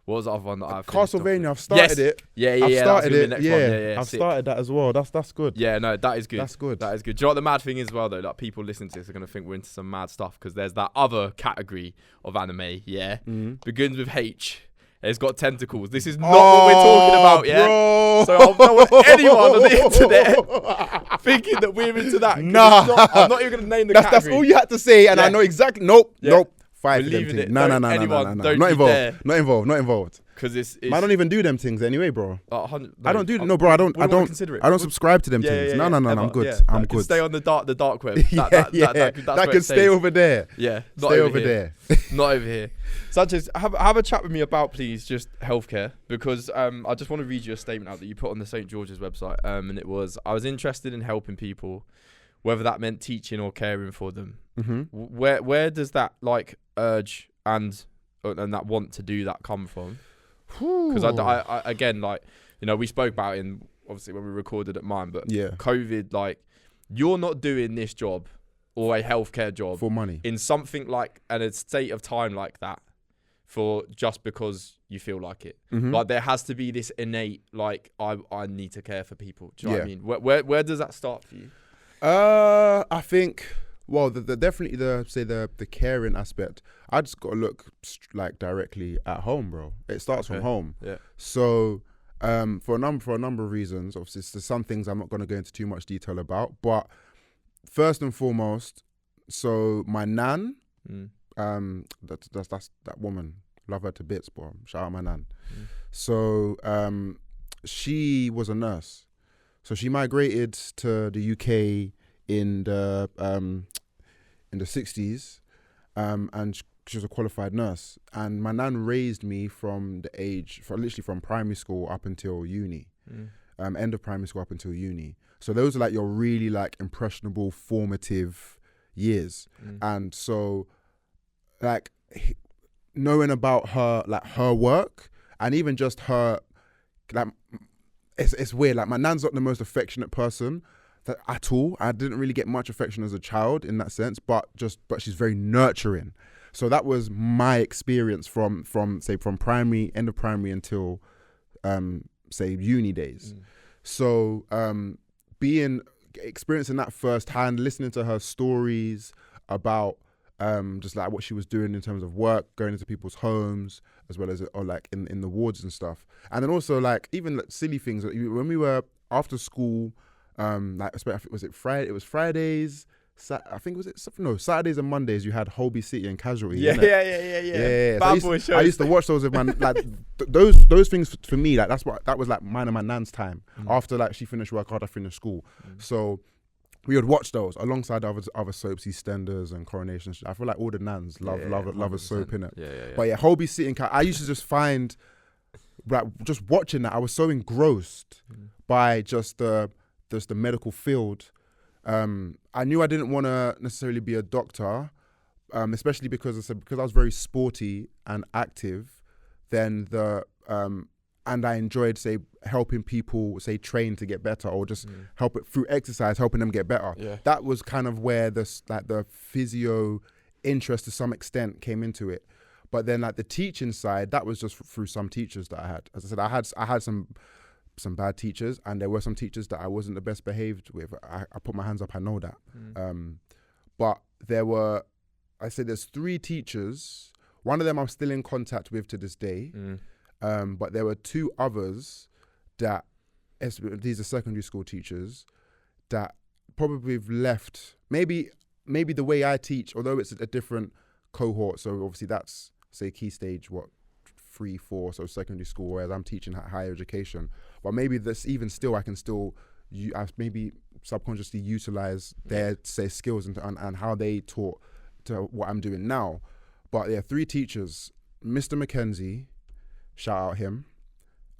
what was the other one that I Castlevania. I've started it. Yeah. I've started it. Yeah. I've started that as well. That's good. Yeah, no, that is good. That's good. That is good. Do you know what the mad thing is as well though? Like people listening to this are gonna think we're into some mad stuff because there's that other category of anime. Yeah, begins with H. It's got tentacles. This is not what we're talking about, yeah? Bro. So I don't want anyone on the internet thinking that we're into that. Nah. I'm not even going to name the category. That's all you had to say, and I know exactly. Nope. Five We're of them leaving things. it. No. Don't Not you involved. Because it's I don't even do them things anyway, bro. I don't do them. No, bro. I don't consider it. I don't subscribe to them things. No. I'm good. I'm good. Stay on the dark web. That can stay over there. Yeah. Stay over there. Not over here. Sanchez, have a chat with me about, please, just healthcare, because I just want to read you a statement out that you put on the St. George's website, and it was, I was interested in helping people, whether that meant teaching or caring for them. Mm-hmm. Where does that like urge and that want to do that come from? Because I again, like, you know, we spoke about it obviously when we recorded at mine, but COVID, like, you're not doing this job or a healthcare job for money in something like and a state of time like that for just because you feel like it. Like there has to be this innate like I need to care for people. Do you know what I mean? Where does that start for you? I think definitely the caring aspect. I just got to look like directly at home, bro. It starts from home. Yeah. So for a number of reasons, obviously there's some things I'm not going to go into too much detail about, but first and foremost, so my nan, that's that woman, love her to bits, bro. Shout out my nan. So she was a nurse. So she migrated to the UK in the 60s, and she was a qualified nurse. And my nan raised me from literally from primary school up until uni, end of primary school up until uni. So those are like your really like impressionable, formative years. And so like knowing about her, like her work, and even just her, like, it's weird. Like my nan's not the most affectionate person at all. I didn't really get much affection as a child in that sense, but she's very nurturing. So that was my experience from primary, end of primary until say uni days. So experiencing that firsthand, listening to her stories about just like what she was doing in terms of work, going into people's homes, as well as or like in the wards and stuff. And then also like even like silly things, like when we were after school, like was it Friday? It was Fridays. I think Saturdays and Mondays you had Holby City and Casualty. Yeah. Bad boy shows. I used to watch those with my like those things for me. Like that was like mine and my nan's time after like she finished work, after I finished school. So we would watch those alongside other soaps, EastEnders and Coronation Street. I feel like all the nans love a soap, innit? Yeah. But yeah, Holby City and I used to just find, like, just watching that, I was so engrossed by just the medical field. I knew I didn't want to necessarily be a doctor, especially because I was very sporty and active. Then and I enjoyed, say, helping people, say, train to get better, or just help it through exercise, helping them get better. Yeah. That was kind of where the physio interest to some extent came into it. But then like the teaching side, that was just through some teachers that I had. As I said, I had some bad teachers, and there were some teachers that I wasn't the best behaved with. I put my hands up, I know that. But there's 3 teachers. One of them I'm still in contact with to this day. But there were 2 others that, these are secondary school teachers, that probably have left. Maybe the way I teach, although it's a different cohort, so obviously that's, say, key stage, 3, 4, so secondary school, whereas I'm teaching higher education. But maybe this, even still, I can still, I maybe subconsciously utilize their skills and how they taught to what I'm doing now. But there are 3 teachers: Mr. Mackenzie, shout out him,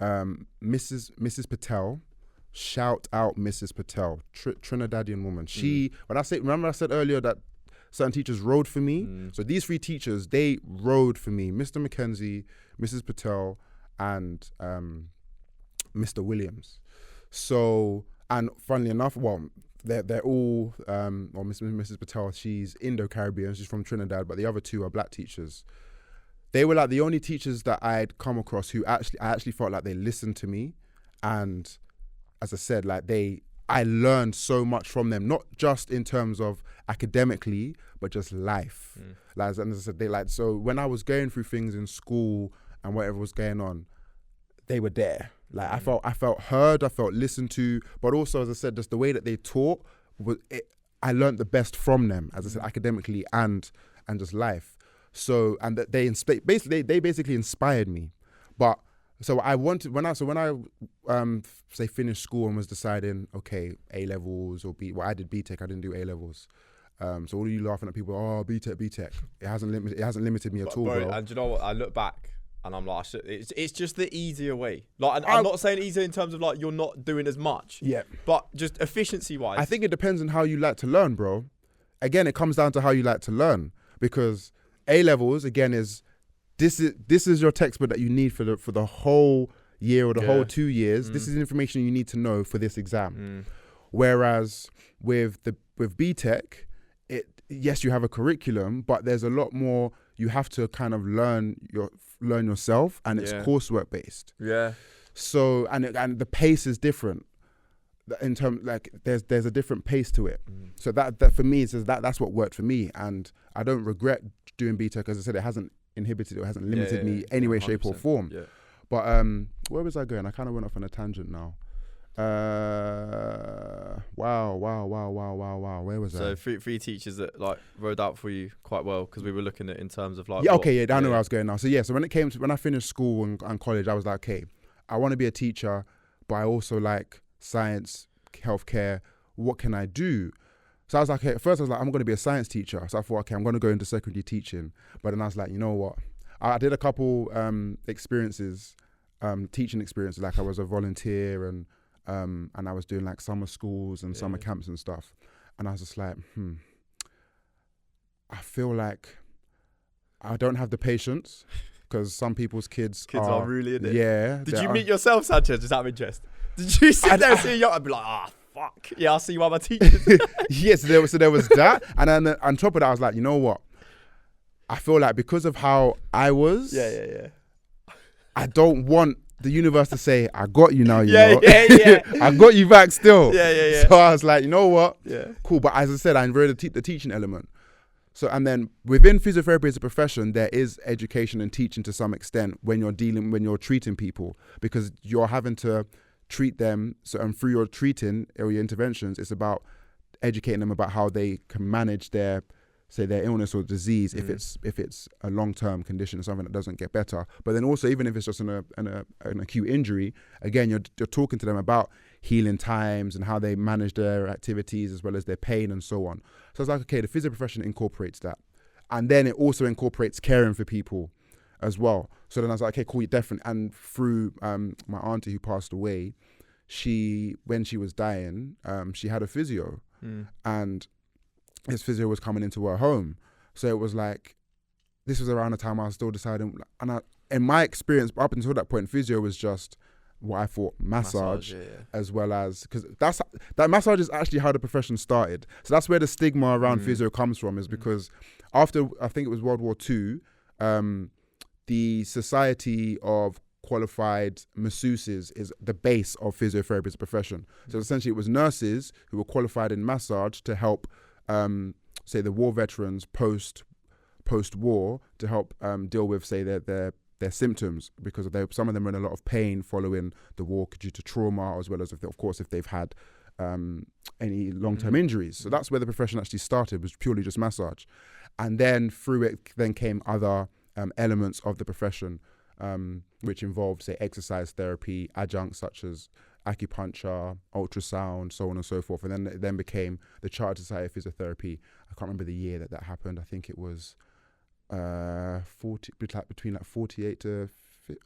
Mrs. Patel, shout out Mrs. Patel, Trinidadian woman. She, remember I said earlier that certain teachers rode for me? So these 3 teachers, they rode for me: Mr. Mackenzie, Mrs. Patel, and Mr. Williams. So, and funnily enough, well, they're all, Mrs. Patel, she's Indo-Caribbean, she's from Trinidad, but the other 2 are black teachers. They were like the only teachers that I'd come across who I actually felt like they listened to me. And as I said, like I learned so much from them, not just in terms of academically, but just life. Like, as I said, so when I was going through things in school and whatever was going on, they were there. Like I felt heard, I felt listened to, but also, as I said, just the way that they taught, I learned the best from them, as I said, academically and just life. So, and that they basically inspired me. But so I wanted, when I say finished school and was deciding, okay, A levels or B, well, I did BTEC, I didn't do A levels. So all of you laughing at people, oh, BTEC. It hasn't limited me at all, bro. And do you know what? I look back and I'm like, it's just the easier way. Like, I'm not saying easier in terms of like you're not doing as much. Yeah. But just efficiency wise. I think it depends on how you like to learn, bro. Again, it comes down to how you like to learn, because A levels again this is your textbook that you need for the whole year or the whole 2 years. This is information you need to know for this exam. Whereas with BTEC, yes, you have a curriculum, but there's a lot more you have to kind of learn yourself, and it's coursework based. Yeah. So and the pace is different. In terms, like there's a different pace to it. So that for me is that's what worked for me, and I don't regret doing BTEC. As I said, it hasn't inhibited or hasn't limited me any way, shape or form. Yeah. But where was I going? I kind of went off on a tangent now. Wow. Where was I? So 3 teachers that like rode out for you quite well, because we were looking at it in terms of like. Yeah. Okay. Yeah. I know where I was going now. So yeah. So when I finished school and college, I was like, okay, I want to be a teacher, but I also like science, healthcare. What can I do? So I was like, okay, at first I was like, I'm going to be a science teacher. So I thought, okay, I'm going to go into secondary teaching. But then I was like, you know what? I did a couple experiences, teaching experiences. Like I was a volunteer and I was doing like summer schools and summer camps and stuff. And I was just like, I feel like I don't have the patience, because some people's kids are really in it. Yeah. Did you meet yourself, Sanchez? Just out of interest. Did you sit there and see young and be like, fuck. Yeah, I'll see you while my teachers. Yes, there was that. And then on top of that, I was like, you know what? I feel like because of how I was, I don't want the universe to say, I got you now, you know? I got you back still. Yeah. So I was like, you know what? Yeah. Cool. But as I said, I enjoyed the teaching element. So, and then within physiotherapy as a profession, there is education and teaching to some extent when you're treating people, because you're having to treat them. So, and through your treating or your interventions, it's about educating them about how they can manage their illness or disease if it's a long-term condition or something that doesn't get better. But then also, even if it's just an acute injury, again, you're talking to them about healing times and how they manage their activities as well as their pain and so on. So it's like, okay, the physio profession incorporates that. And then it also incorporates caring for people as well. So then I was like, okay, cool, definitely. And through my auntie who passed away, when she was dying, she had a physio. And his physio was coming into her home. So it was like, this was around the time I was still deciding. And in my experience, up until that point, physio was just what I thought massage as well as, because that massage is actually how the profession started. So that's where the stigma around physio comes from, is because after, I think it was World War II, the Society of Qualified Masseuses is the base of physiotherapy as a profession. So essentially it was nurses who were qualified in massage to help say the war veterans post-war to help deal with, say, their symptoms, because some of them are in a lot of pain following the war due to trauma, as well as, if they've had any long-term injuries. So that's where the profession actually started, was purely just massage. And then through it then came other elements of the profession. which involved, say, exercise therapy, adjuncts such as acupuncture, ultrasound, so on and so forth. And then it then became the Chartered Society of Physiotherapy. I can't remember the year that happened. I think it was between 48 to,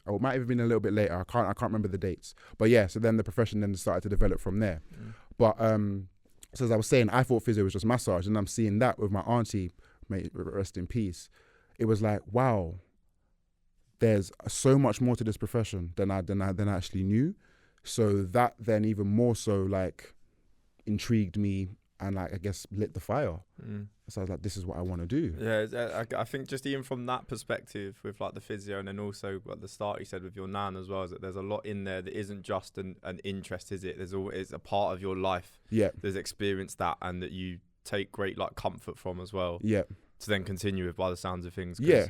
or it might have been a little bit later. I can't remember the dates. But yeah, so then the profession then started to develop from there. But so as I was saying, I thought physio was just massage, and I'm seeing that with my auntie, may rest in peace. It was like, wow, there's so much more to this profession than I actually knew. So that then even more so like intrigued me and like I guess lit the fire. So I was like, this is what I want to do. Yeah, I think just even from that perspective with like the physio, and then also at the start you said with your nan as well, is that there's a lot in there that isn't just an interest, is it? It's a part of your life. Yeah. There's experience that, and that you take great like comfort from as well. Yeah. To then continue with by the sounds of things. Yeah.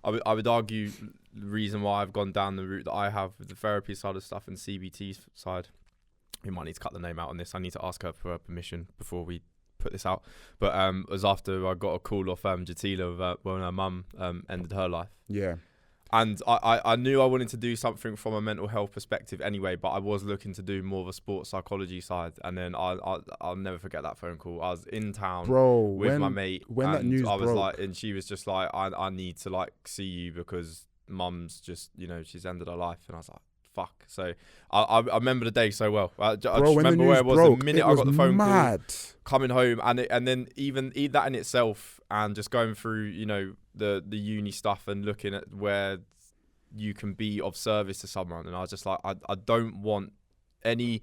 I would argue the reason why I've gone down the route that I have with the therapy side of stuff and CBT side, we might need to cut the name out on this. I need to ask her for her permission before we put this out. But it was after I got a call off Jatila when her mum ended her life. Yeah. And I knew I wanted to do something from a mental health perspective anyway, but I was looking to do more of a sports psychology side. And then I'll never forget that phone call. I was in town with my mate. When that news I was broke. like, and she was just like, I need to like see you because mum's just, she's ended her life. And I was like, fuck. So I remember the day so well. I just remember where I was the minute I got the phone call, coming home, and then even that in itself, and just going through, the uni stuff and looking at where you can be of service to someone. And I was just like, I don't want any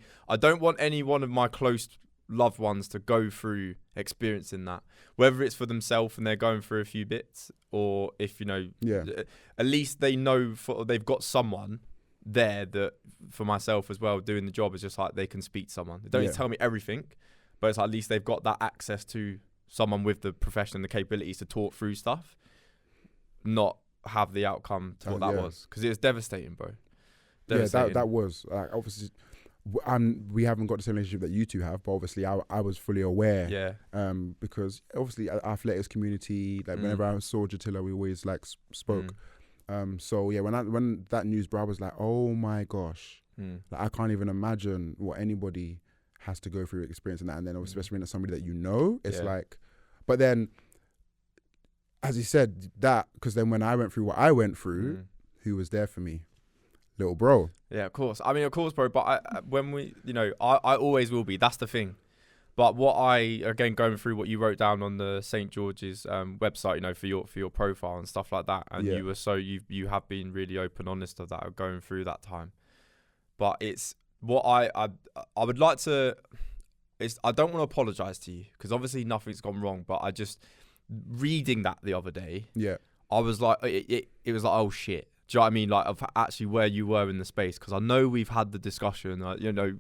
one of my close loved ones to go through experiencing that, whether it's for themselves and they're going through a few bits, or if at least they know they've got someone there that, for myself as well, doing the job, is just like they can speak to someone. They don't need to tell me everything, but it's like at least they've got that access to someone with the profession and the capabilities to talk through stuff, not have the outcome to what that was, because it was devastating, bro. Devastating. Yeah, that was obviously, and we haven't got the same relationship that you two have, but obviously I was fully aware. Because obviously our athletics community, like whenever I saw Jatila, we always like spoke. So yeah, when that news, bro, I was like, oh my gosh, like I can't even imagine what anybody has to go through experiencing that, and then especially when it's somebody that it's like, but then, as you said, that, because then when I went through what I went through, who was there for me? Little bro. Yeah, of course. I mean, of course, bro. But I always will be. That's the thing. But what again, going through what you wrote down on the St. George's website, for your profile and stuff like that, and you have been really open, honest of that, going through that time. But it's what I would like to. I don't want to apologize to you, because obviously nothing's gone wrong. But I just, reading that the other day, I was like, it was like, oh shit. Do you know what I mean? Like, of actually where you were in the space, because I know we've had the discussion.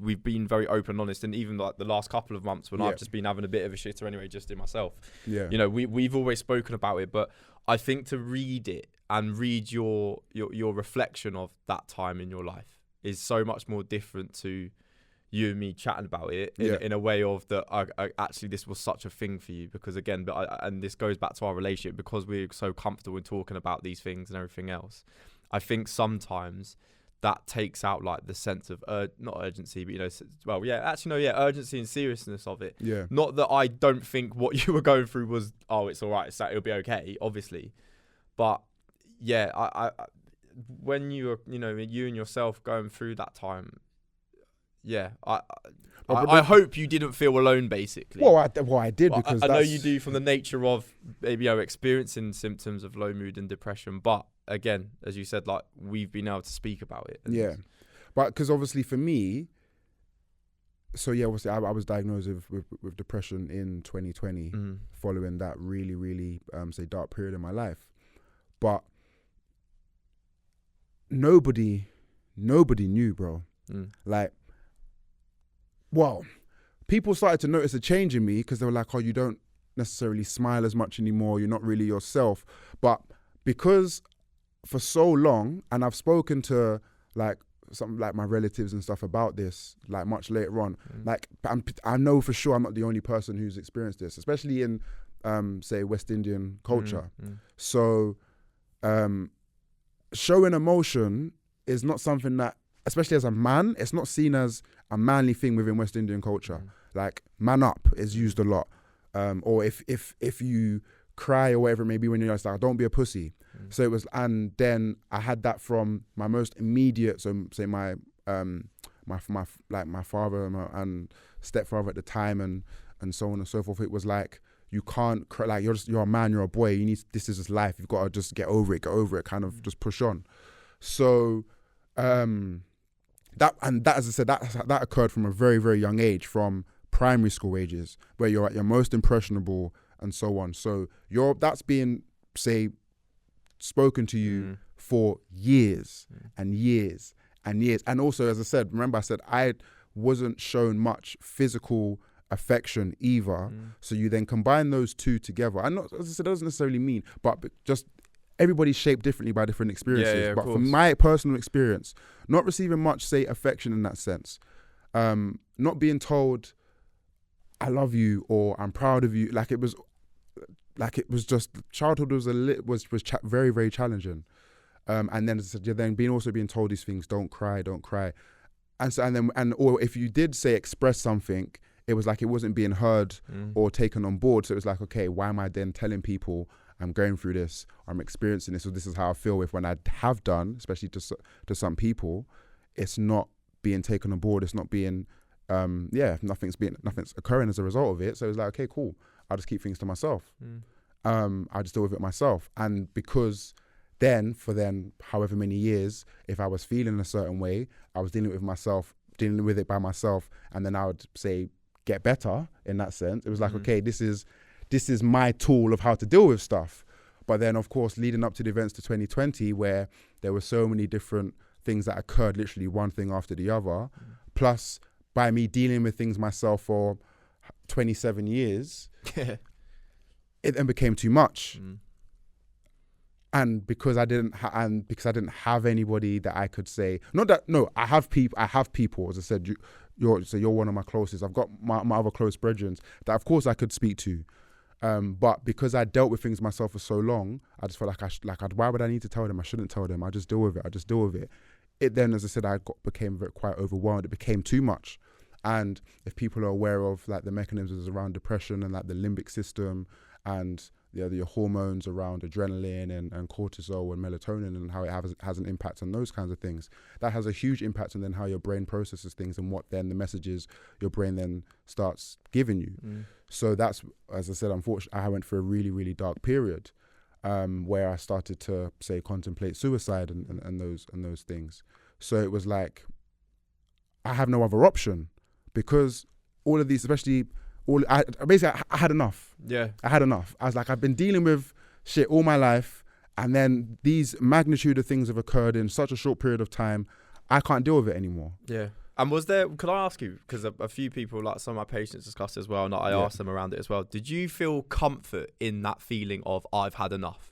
We've been very open and honest, and even like the last couple of months when I've just been having a bit of a shitter anyway, just in myself. Yeah. We've always spoken about it, but I think to read it and read your reflection of that time in your life is so much more different to you and me chatting about it in a way of that. Actually, this was such a thing for you, because again, and this goes back to our relationship, because we're so comfortable in talking about these things and everything else. I think sometimes that takes out like the sense of not urgency, but urgency and seriousness of it. Yeah. Not that I don't think what you were going through was, it's all right, it'll be okay, obviously, but yeah, I when you were, you and yourself going through that time. Yeah, I hope you didn't feel alone, basically. Well, I did, because I know you do, from the nature of maybe experiencing symptoms of low mood and depression. But again, as you said, like, we've been able to speak about it. Yeah, but because obviously for me, obviously I was diagnosed with depression in 2020, following that really, really dark period in my life. But nobody knew, bro. Like, well, people started to notice a change in me, because they were like, oh, you don't necessarily smile as much anymore. You're not really yourself. But because for so long, and I've spoken to like some like my relatives and stuff about this, like much later on, like I know for sure I'm not the only person who's experienced this, especially in showing emotion is not something that, especially as a man, it's not seen as a manly thing within West Indian culture. Like, man up is used a lot. Or if you cry or whatever it may be when you're young, like, don't be a pussy. So it was, and then I had that from my most immediate, so say my father and stepfather at the time, and so on and so forth. It was like, you can't cry, like, you're a man, you're a boy, this is just life, you've got to just get over it, kind of just push on. So that as I said, that occurred from a very, very young age, from primary school ages, where you're at your most impressionable and so on. So that's being, say, spoken to you for years and years and years. And also, as I said, remember I said I wasn't shown much physical affection either. So you then combine those two together. And not, as I said, it doesn't necessarily mean, but just everybody's shaped differently by different experiences. But from my personal experience, not receiving much, say, affection in that sense, not being told I love you or I'm proud of you, like it was just, childhood was very, very challenging. And then you're then also being told these things, don't cry, or if you did say express something, it was like it wasn't being heard or taken on board. So it was like, okay, why am I then telling people I'm going through this, I'm experiencing this, or this is how I feel, if when I have done, especially to some people, it's not being taken on board, it's not being, nothing's occurring as a result of it. So it's like, okay, cool, I'll just keep things to myself. I'll just deal with it myself. And because for however many years, if I was feeling a certain way, I was dealing with it by myself, and then I would say get better in that sense. It was like, okay, this is my tool of how to deal with stuff. But then, of course, leading up to the events to 2020, where there were so many different things that occurred, literally one thing after the other, plus by me dealing with things myself for 27 years, it then became too much. And because I didn't have anybody that I could say, I have people, as I said, you're one of my closest. I've got my other close brethren that of course I could speak to. But because I dealt with things myself for so long, I just felt like why would I need to tell them? I shouldn't tell them. I just deal with it. It then, as I said, became quite overwhelmed. It became too much. And if people are aware of like the mechanisms around depression and like the limbic system and your hormones around adrenaline and cortisol and melatonin and how it has an impact on those kinds of things, that has a huge impact on then how your brain processes things and what then the messages your brain then starts giving you. So that's, as I said, unfortunately, I went through a really, really dark period where I started to, say, contemplate suicide and those things. So it was like, I have no other option, because all of these, especially I had enough. I had enough. I was like, I've been dealing with shit all my life, and then these magnitude of things have occurred in such a short period of time. I can't deal with it anymore. And could I ask you, because a few people, like some of my patients discussed as well, and I asked them around it as well, did you feel comfort in that feeling of I've had enough?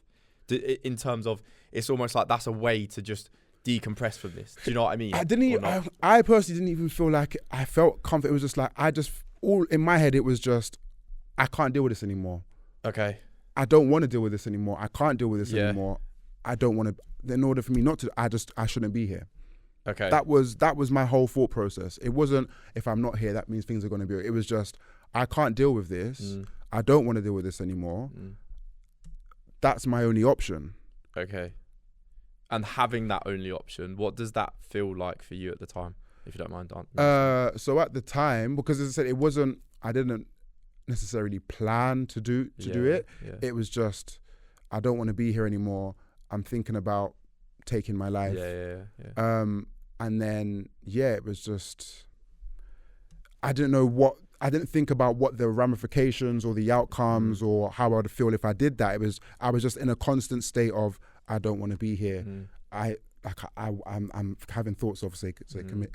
In terms of, it's almost like that's a way to just decompress from this. Do you know what I mean? I personally didn't even feel like I felt comfort. It was just like, all in my head, it was just, I can't deal with this anymore. Okay. I don't want to deal with this anymore. I can't deal with this anymore. I don't want to, in order for me not to, I shouldn't be here. Okay. That was my whole thought process. It wasn't, if I'm not here, that means things are going to be, it was just, I can't deal with this. I don't want to deal with this anymore. That's my only option. Okay. And having that only option, what does that feel like for you at the time, if you don't mind? So at the time, because as I said, I didn't necessarily plan to do it. It was just, I don't want to be here anymore. I'm thinking about taking my life. And then, it was just, I didn't think about what the ramifications or the outcomes or how I would feel if I did that. I was just in a constant state of, I don't want to be here. I'm having thoughts of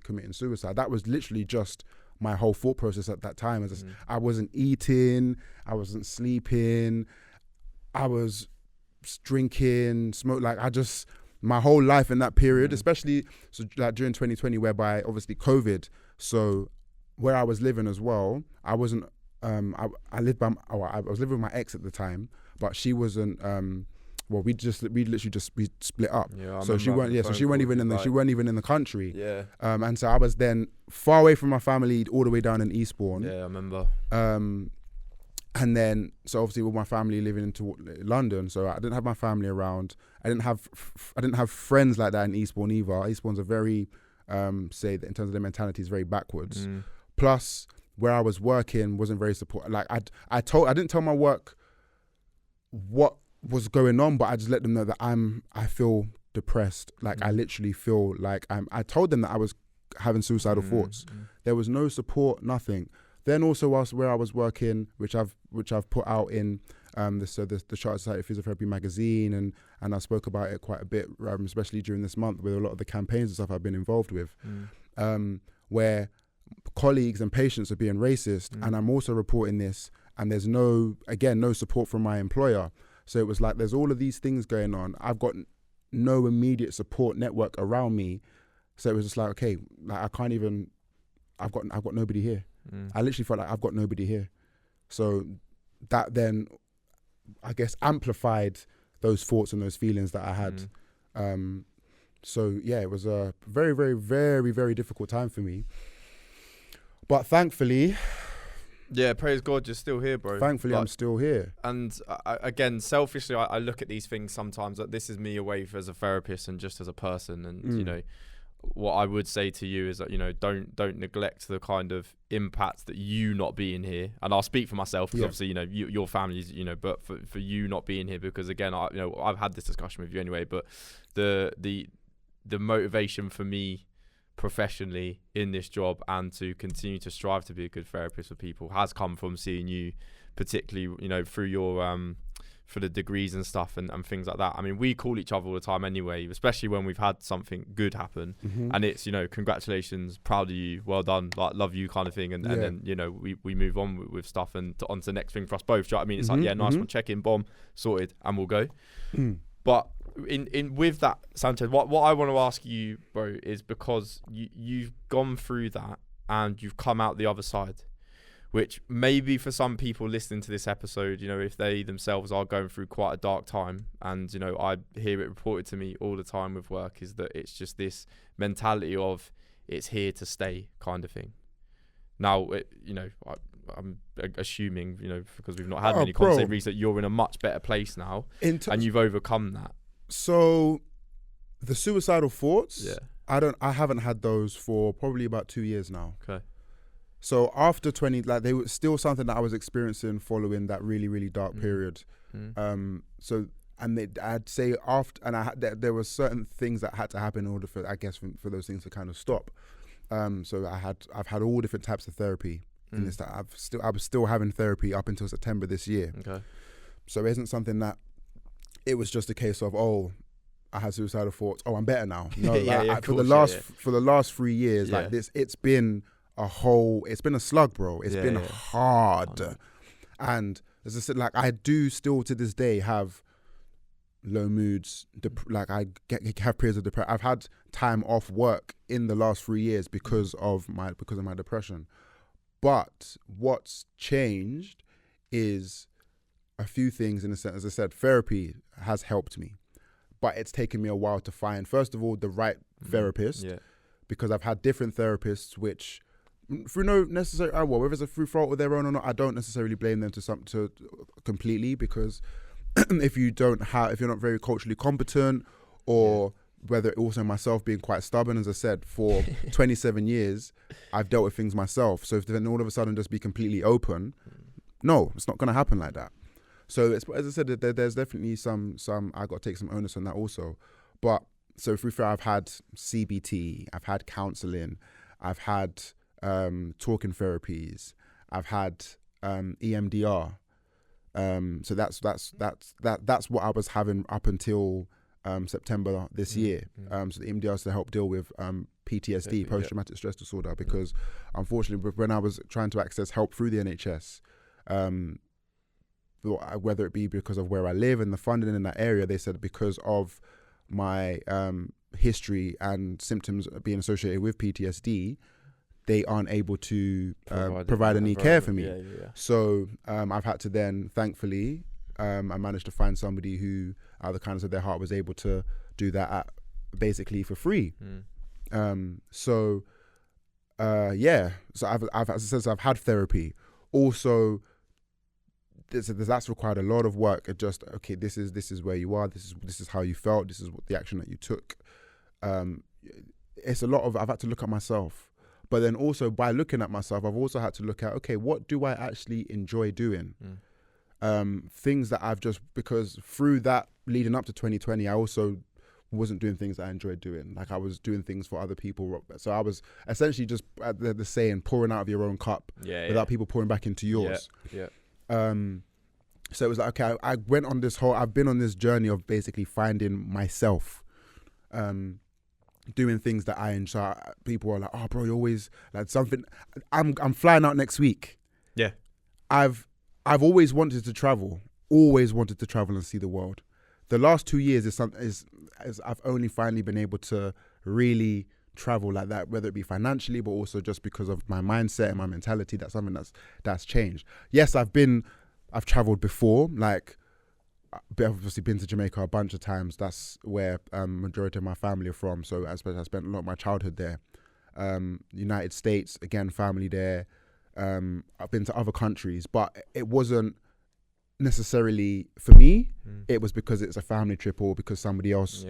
committing suicide. That was literally just my whole thought process at that time. I wasn't eating, I wasn't sleeping, I was drinking, smoke. My whole life in that period, especially like during 2020, whereby obviously COVID. So where I was living as well, I wasn't. I was living with my ex at the time, but she wasn't. well, we literally just split up. Yeah, so she weren't. Yeah, so she weren't even in the. She weren't even in the country. Yeah. And so I was then far away from my family, all the way down in Eastbourne. Yeah, I remember. And then, so obviously with my family living into London, so I didn't have my family around. I didn't have friends like that in Eastbourne either. Eastbourne's a very, say that in terms of their mentality, is very backwards. Plus, where I was working wasn't very support. Like I didn't tell my work what was going on, but I just let them know that I feel depressed. Like I literally feel like I told them that I was having suicidal thoughts. There was no support, nothing. Then also whilst where I was working, which I've put out in the Chartered Society of Physiotherapy magazine, and I spoke about it quite a bit, especially during this month with a lot of the campaigns and stuff I've been involved with, where colleagues and patients are being racist, and I'm also reporting this, and there's no support from my employer. So it was like there's all of these things going on. I've got no immediate support network around me, so it was just like, okay, like I can't even. I've got nobody here. I literally felt like I've got nobody here. So that then, I guess, amplified those thoughts and those feelings that I had. So yeah, it was a very, very, very, very difficult time for me. But thankfully, yeah, praise God, you're still here, bro. Thankfully, I'm still here. And again, selfishly, I look at these things sometimes that this is me away as a therapist and just as a person. And you know, what I would say to you is that, you know, don't neglect the kind of impact that you not being here. And I'll speak for myself because obviously, you know, your family's, you know, but for you not being here, because again, I've had this discussion with you anyway. But the motivation for me professionally in this job and to continue to strive to be a good therapist for people has come from seeing you, particularly, you know, through your for the degrees and stuff and things like that. I mean, we call each other all the time anyway, especially when we've had something good happen, and it's, you know, congratulations, proud of you, well done, like love you kind of thing, and then, you know, we move on with stuff and on to the next thing for us both. Do you know what I mean? It's like, yeah, nice one, check in, bomb, sorted, and we'll go. But in with that, Sanchez, what I want to ask you, bro, is because you've gone through that and you've come out the other side, which maybe for some people listening to this episode, you know, if they themselves are going through quite a dark time, and, you know, I hear it reported to me all the time with work, is that it's just this mentality of it's here to stay kind of thing. Now, you know, I'm assuming, you know, because we've not had many conversations recently, that you're in a much better place now and you've overcome that. So the suicidal thoughts, I haven't had those for probably about 2 years now. Okay. So after 20, like, they were still something that I was experiencing following that really, really dark period. I'd say after, and there were certain things that had to happen in order for, I guess, for those things to kind of stop. So I've had all different types of therapy in this. That I was still having therapy up until September this year. Okay. So it isn't something that it was just a case of, oh, I had suicidal thoughts, oh, I'm better now. No, for the last 3 years, like this, it's been a slug, bro. It's been hard. And as I said, like, I do still to this day have low moods. Like, I have periods of depression. I've had time off work in the last 3 years because of my depression. But what's changed is a few things in a sense. As I said, therapy has helped me, but it's taken me a while to find, first of all, the right therapist, because I've had different therapists which, through no necessary, whether it's through fault of their own or not, I don't necessarily blame them to completely, because if you're not very culturally competent, or whether also myself being quite stubborn, as I said, for 27 years, I've dealt with things myself. So if then all of a sudden just be completely open, no, it's not going to happen like that. So as I said, there's definitely some I got to take some onus on that also. But so through I've had CBT, I've had counselling, I've had talking therapies, I've had EMDR. So that's what I was having up until September this year. So the EMDR is to help deal with PTSD, post-traumatic stress disorder, because unfortunately when I was trying to access help through the NHS, whether it be because of where I live and the funding in that area, they said because of my history and symptoms being associated with PTSD, they aren't able to provide any care for me. So I've had to then, thankfully, I managed to find somebody who, out of the kindness of their heart, was able to do that basically for free. So I've as I said, so I've had therapy. Also, that's required a lot of work. It just, okay, this is where you are. This is how you felt. This is what the action that you took. It's a lot of, I've had to look at myself. But then also by looking at myself, I've also had to look at, okay, what do I actually enjoy doing? Things that because through that leading up to 2020, I also wasn't doing things that I enjoyed doing. Like I was doing things for other people. So I was essentially just, the saying, pouring out of your own cup without people pouring back into yours. So it was like, okay, I've been on this journey of basically finding myself, doing things that I enjoy. People are like, oh bro, you're always like something. I'm flying out next week. Yeah. I've always wanted to travel and see the world. The last 2 years is I've only finally been able to really travel like that, whether it be financially, but also just because of my mindset and my mentality. That's something that's changed. Yes, I've traveled before, like I've obviously been to Jamaica a bunch of times. That's where majority of my family are from. So I spent a lot of my childhood there. United States, again, family there. I've been to other countries, but it wasn't necessarily for me. It was because it's a family trip or because somebody else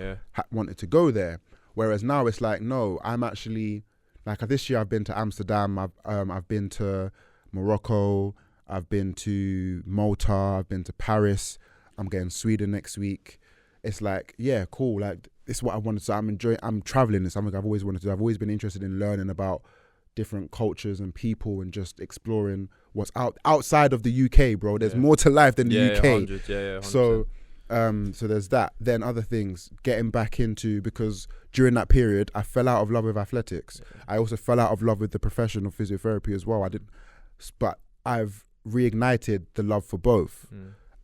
wanted to go there. Whereas now it's like, no, I'm actually, like this year I've been to Amsterdam, I've been to Morocco, I've been to Malta, I've been to Paris, I'm getting Sweden next week. It's like, yeah, cool. Like this is what I wanted. So I'm traveling. It's something I've always wanted to do. I've always been interested in learning about different cultures and people and just exploring what's outside of the UK, bro. There's more to life than the UK. 100. So there's that. Then other things, getting back into, because during that period, I fell out of love with athletics. I also fell out of love with the profession of physiotherapy as well. But I've reignited the love for both.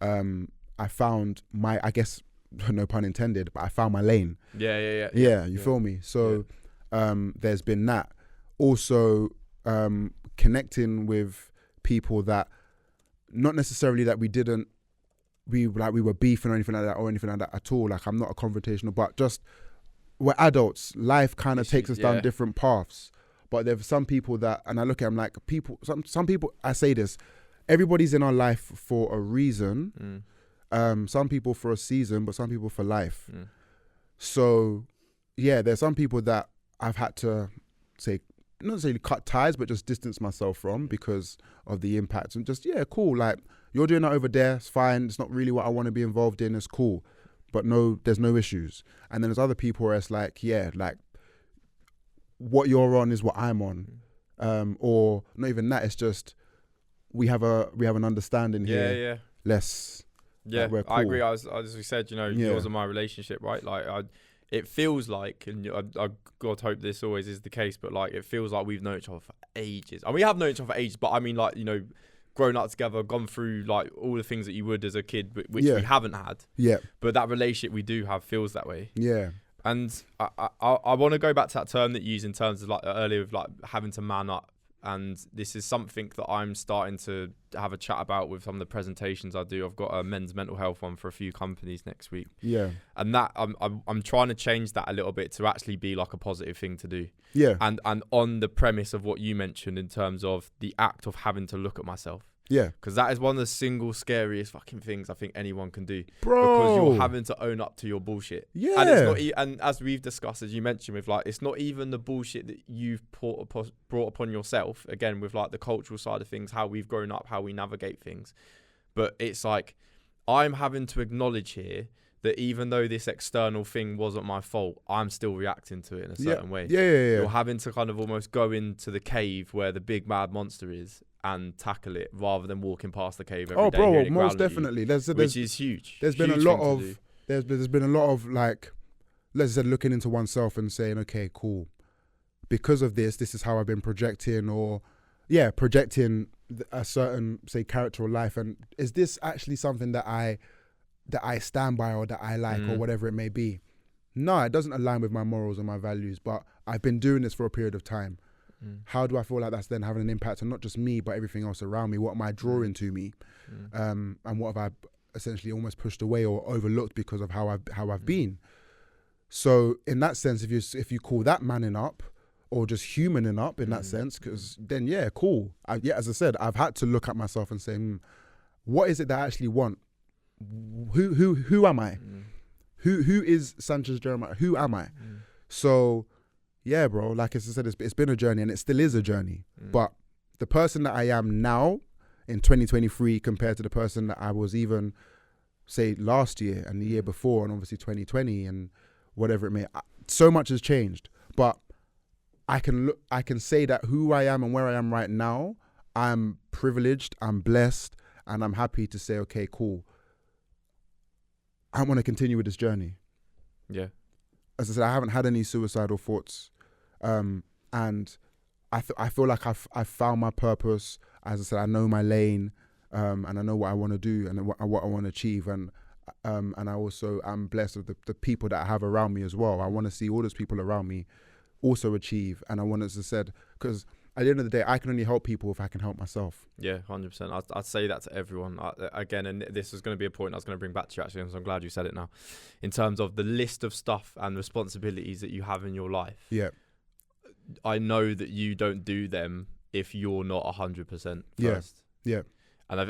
I found I guess, no pun intended, but I found my lane. You feel me? So there's been that. Also connecting with people that, not necessarily that we were beefing or anything like that at all. Like I'm not a confrontational, but just we're adults. Life kind of takes us down different paths. But there's some people that, and I look at them like some people, I say this, everybody's in our life for a reason. Some people for a season, but some people for life. So yeah, there's some people that I've had to say, not necessarily cut ties, but just distance myself from because of the impact. And just, cool. Like you're doing that over there, it's fine. It's not really what I want to be involved in. It's cool. But no, there's no issues. And then there's other people where it's like, like what you're on is what I'm on. Or not even that. It's just, we have an understanding here. Yeah, like cool. I agree. As we said, yours and my relationship, right? Like it feels like, and I God hope this always is the case, but like it feels like we've known each other for ages. And we have known each other for ages, but I mean, like, grown up together, gone through like all the things that you would as a kid, which we haven't had. Yeah. But that relationship we do have feels that way. Yeah. And I want to go back to that term that you used in terms of like earlier of like having to man up. And this is something that I'm starting to have a chat about with some of the presentations I do. I've got a men's mental health one for a few companies next week. Yeah. And that I'm trying to change that a little bit to actually be like a positive thing to do. Yeah. And on the premise of what you mentioned in terms of the act of having to look at myself. Yeah. Because that is one of the single scariest fucking things I think anyone can do. Bro. Because you're having to own up to your bullshit. Yeah. And it's not and as we've discussed, as you mentioned, with like, it's not even the bullshit that you've brought upon yourself, again, with like the cultural side of things, how we've grown up, how we navigate things. But it's like, I'm having to acknowledge here that even though this external thing wasn't my fault, I'm still reacting to it in a certain way. Yeah. You're having to kind of almost go into the cave where the big mad monster is and tackle it rather than walking past the cave every day. Oh, bro, most definitely. Which is huge. There's been a lot of like, let's say, looking into oneself and saying, okay, cool. Because of this is how I've been projecting, or projecting a certain, say, character or life. And is this actually something that I stand by or that I like or whatever it may be? No, it doesn't align with my morals and my values, but I've been doing this for a period of time. How do I feel like that's then having an impact on not just me, but everything else around me? What am I drawing to me? And what have I essentially almost pushed away or overlooked because of how I've been. So in that sense, if you call that manning up or just humaning up in that sense, because then yeah, cool. As I said, I've had to look at myself and say, what is it that I actually want? Who am I? Who is Sanchez Jeremiah? Who am I? So yeah, bro, like as I said, it's been a journey, and it still is a journey. But the person that I am now in 2023 compared to the person that I was even, say, last year and the year before, and obviously 2020 and whatever it may, so much has changed. But I can say that who I am and where I am right now, I'm privileged, I'm blessed, and I'm happy to say, okay, cool, I want to continue with this journey. Yeah. As I said, I haven't had any suicidal thoughts, and I feel like I've found my purpose. As I said, I know my lane, and I know what I want to do and what I want to achieve, and I also am blessed with the people that I have around me as well. I want to see all those people around me also achieve, and I want, as I said, because at the end of the day, I can only help people if I can help myself. Yeah, 100%. I'd say that to everyone. Again, and this is going to be a point I was going to bring back to you actually, so I'm glad you said it now. In terms of the list of stuff and responsibilities that you have in your life, yeah, I know that you don't do them if you're not 100% first. Yeah. And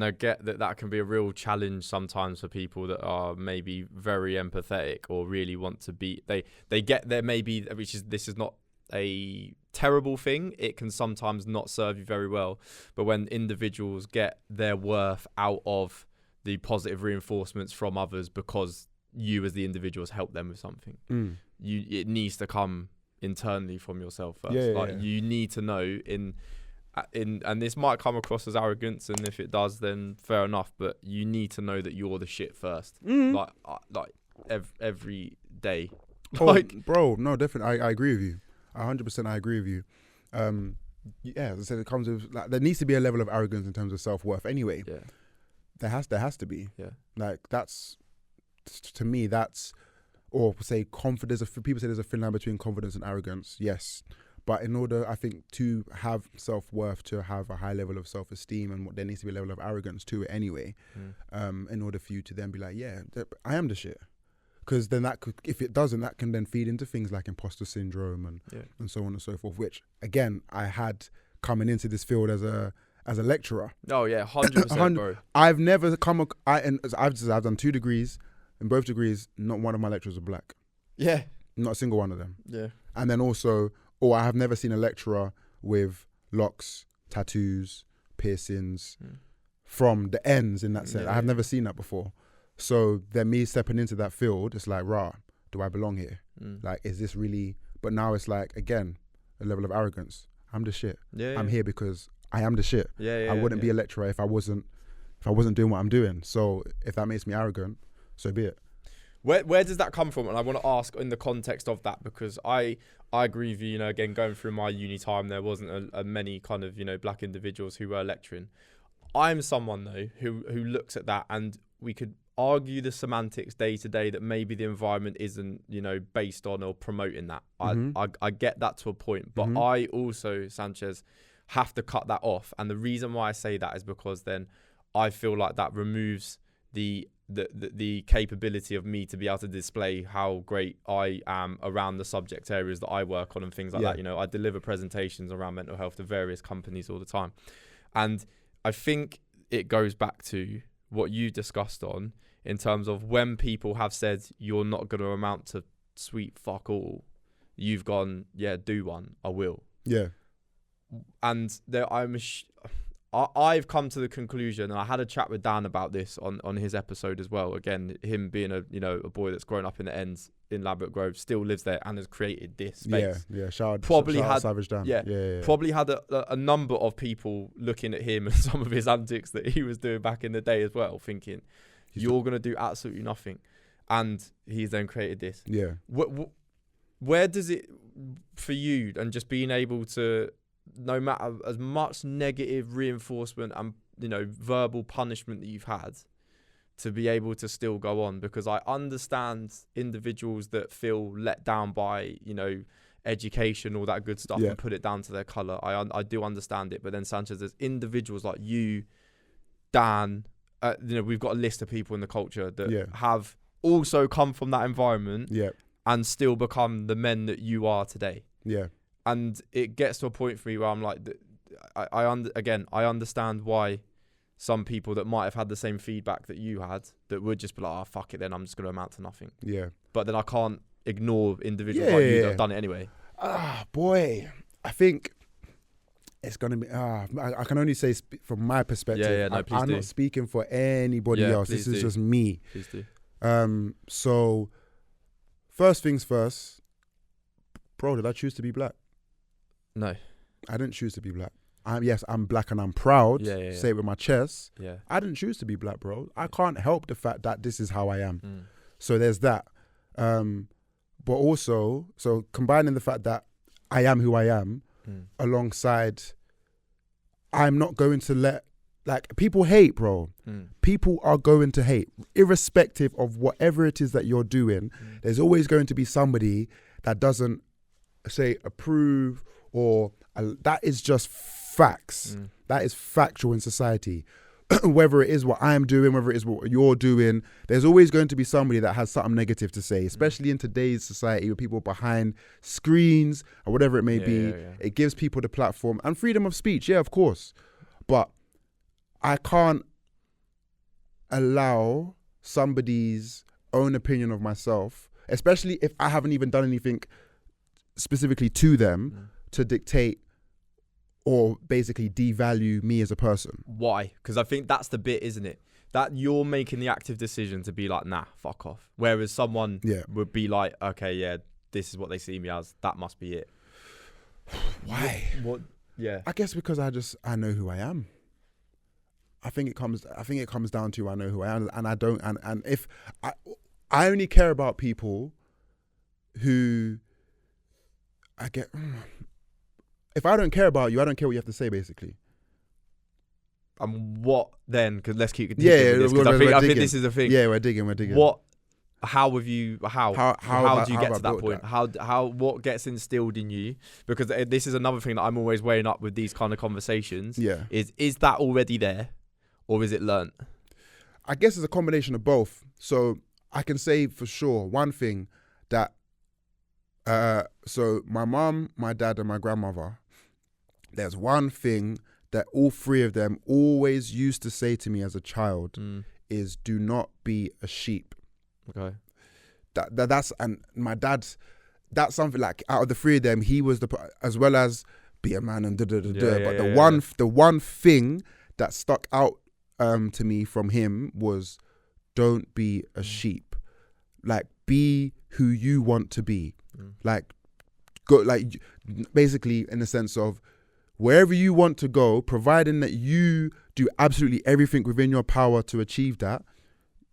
I get that can be a real challenge sometimes for people that are maybe very empathetic or really want to be. They get there maybe, this is not a terrible thing. It can sometimes not serve you very well. But when individuals get their worth out of the positive reinforcements from others because you as the individuals help them with something, it needs to come internally from yourself first. You need to know and this might come across as arrogance, and if it does, then fair enough. But you need to know that you're the shit first, like every day. Bro, no, definitely, I agree with you. 100%, I agree with you. As I said, it comes with there needs to be a level of arrogance in terms of self-worth. Anyway, there has to be. Yeah, like that's, to me, that's, or say confidence. People say there's a thin line between confidence and arrogance. Yes. But in order, I think, to have self-worth, to have a high level of self-esteem, and there needs to be a level of arrogance to it anyway, in order for you to then be like, yeah, I am the shit. Because then if it doesn't, that can then feed into things like imposter syndrome and so on and so forth, which, again, I had coming into this field as a lecturer. Oh, yeah, 100%, bro. I've never I've done 2 degrees. In both degrees, not one of my lecturers are black. Yeah. Not a single one of them. Yeah. And then also, I have never seen a lecturer with locks, tattoos, piercings from the ends in that sense. I have never seen that before. So then me stepping into that field, it's like, do I belong here? Like, is this really? But now it's like, again, a level of arrogance. I'm the shit. I'm here because I am the shit. I wouldn't be a lecturer if I wasn't doing what I'm doing. So if that makes me arrogant, so be it. Where does that come from? And I want to ask in the context of that, because I agree with you. Again, going through my uni time, there wasn't a many kind of black individuals who were lecturing. I'm someone though who looks at that, and we could argue the semantics day to day that maybe the environment isn't based on or promoting that. I get that to a point, but I also, Sanchez, have to cut that off. And the reason why I say that is because then I feel like that removes the capability of me to be able to display how great I am around the subject areas that I work on and things like that. I deliver presentations around mental health to various companies all the time. And I think it goes back to what you discussed on in terms of when people have said you're not going to amount to sweet fuck all, you've gone, do one, I will. Yeah. And I've come to the conclusion, and I had a chat with Dan about this on his episode as well. Again, him being a boy that's grown up in the ends in Ladbroke Grove, still lives there and has created this space. Shout out Savage Dan. Probably had a number of people looking at him and some of his antics that he was doing back in the day as well, thinking you're going to do absolutely nothing, and he's then created this. Yeah. Where does it for you, and just being able to, no matter as much negative reinforcement and verbal punishment that you've had, to be able to still go on? Because I understand individuals that feel let down by education, all that good stuff, and put it down to their colour. I do understand it, but then Sanchez, there's individuals like you, Dan, we've got a list of people in the culture that Yeah. have also come from that environment Yeah. and still become the men that you are today. Yeah. And it gets to a point for me where I'm like, I understand why some people that might have had the same feedback that you had that would just be like, oh, fuck it, then I'm just going to amount to nothing. Yeah. But then I can't ignore individuals like you that have done it anyway. Boy, I think it's going to be, I can only say from my perspective. Yeah, no, please I'm do. not speaking for anybody else. This is just me. Please do. So first things first, bro, did I choose to be black? No. I didn't choose to be black. I'm black and I'm proud. Yeah. Say it with my chest. Yeah. I didn't choose to be black, bro. I can't help the fact that this is how I am. Mm. So there's that. But also, so combining the fact that I am who I am alongside, I'm not going to let, like, people hate, bro. People are going to hate. Irrespective of whatever it is that you're doing, there's always going to be somebody that doesn't, say, approve, or that is just facts. That is factual in society. Whether it is what I'm doing, whether it is what you're doing, there's always going to be somebody that has something negative to say, especially in today's society with people behind screens or whatever it may be. Yeah. It gives people the platform and freedom of speech, yeah, of course. But I can't allow somebody's own opinion of myself, especially if I haven't even done anything specifically to them, to dictate or basically devalue me as a person. Why? Because I think that's the bit, isn't it? That you're making the active decision to be like, nah, fuck off. Whereas someone would be like, okay, yeah, this is what they see me as. That must be it. Why? What? Yeah. I guess because I know who I am. I think it comes down to I know who I am, and I don't. And if I only care about people who I get. If I don't care about you, I don't care what you have to say, basically. What then? Because let's keep Yeah, I think this is the thing. Yeah, we're digging. What? How have you? How do you get to that point? That? How? What gets instilled in you? Because this is another thing that I'm always weighing up with these kind of conversations. Yeah. Is that already there, or is it learnt? I guess it's a combination of both. So I can say for sure one thing that. So my mom, my dad, and my grandmother. There's one thing that all three of them always used to say to me as a child is, do not be a sheep. Okay. That's, and my dad's, that's something like, out of the three of them, he was as well as be a man and the one thing that stuck out to me from him was, don't be a sheep. Like, be who you want to be. Like, go, like, basically in the sense of, wherever you want to go, providing that you do absolutely everything within your power to achieve that,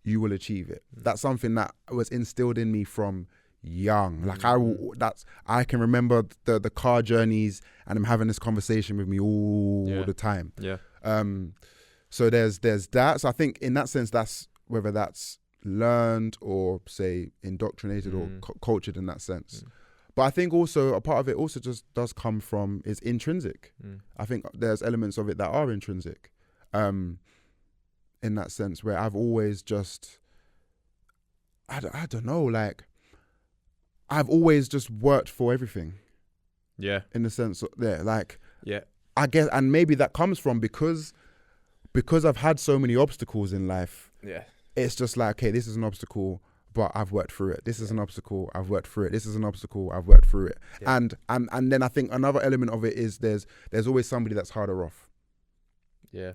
you will achieve it. That's something that was instilled in me from young. Like I can remember the car journeys, and I'm having this conversation with me all the time. Yeah. So there's that. So I think in that sense, that's whether that's learned or say indoctrinated or cultured in that sense. But I think also a part of it also just does come from is intrinsic. I think there's elements of it that are intrinsic, in that sense, where I've always just, I don't know, like I've always just worked for everything. Yeah. In the sense of, yeah. I guess, and maybe that comes from because I've had so many obstacles in life. Yeah. It's just like, okay, this is an obstacle, but I've worked through it. This is an obstacle, I've worked through it. This is an obstacle, I've worked through it. Yeah. And then I think another element of it is there's always somebody that's harder off. Yeah.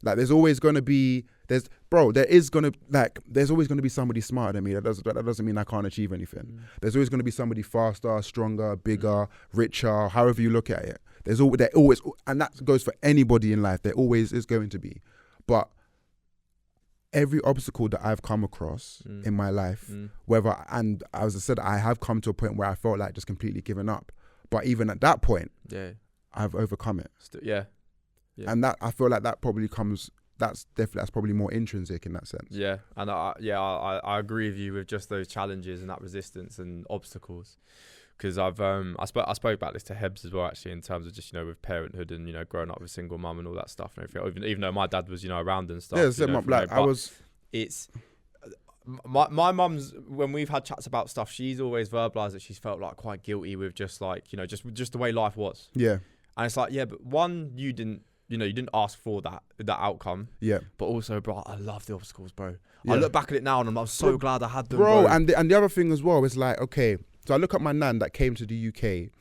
Like there's always going to be, there's always going to be somebody smarter than me. That doesn't mean I can't achieve anything. There's always going to be somebody faster, stronger, bigger, richer, however you look at it. There always, and that goes for anybody in life. There always is going to be. But every obstacle that I've come across in my life, and as I said, I have come to a point where I felt like just completely giving up. But even at that point, I've overcome it. Yeah. And that, I feel like that probably comes, that's probably more intrinsic in that sense. Yeah. And I agree with you with just those challenges and that resistance and obstacles. because I spoke about this to Hebs as well, actually, in terms of just, with parenthood and, growing up with a single mum and all that stuff and everything. Even though my dad was, around and stuff. My mum's, when we've had chats about stuff, she's always verbalised that she's felt like quite guilty with just like, just the way life was. Yeah. And it's like, yeah, but one, you didn't ask for that outcome. Yeah. But also, bro, I love the obstacles, bro. Yeah. I look back at it now and I'm so glad I had them, bro. And the other thing as well is like, okay, so I look at my nan that came to the UK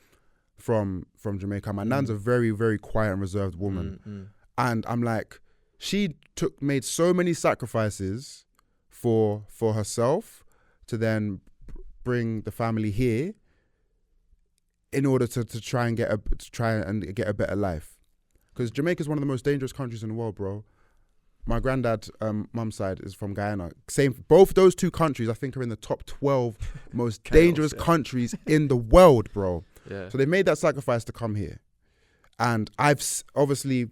from Jamaica. My nan's a very, very quiet and reserved woman. And I'm like, she made so many sacrifices for herself to then bring the family here in order to try and get a better life. Because Jamaica is one of the most dangerous countries in the world, bro. My granddad, mum's side, is from Guyana. Both those two countries, I think, are in the top 12 most dangerous countries in the world, bro. Yeah. So they made that sacrifice to come here. And obviously,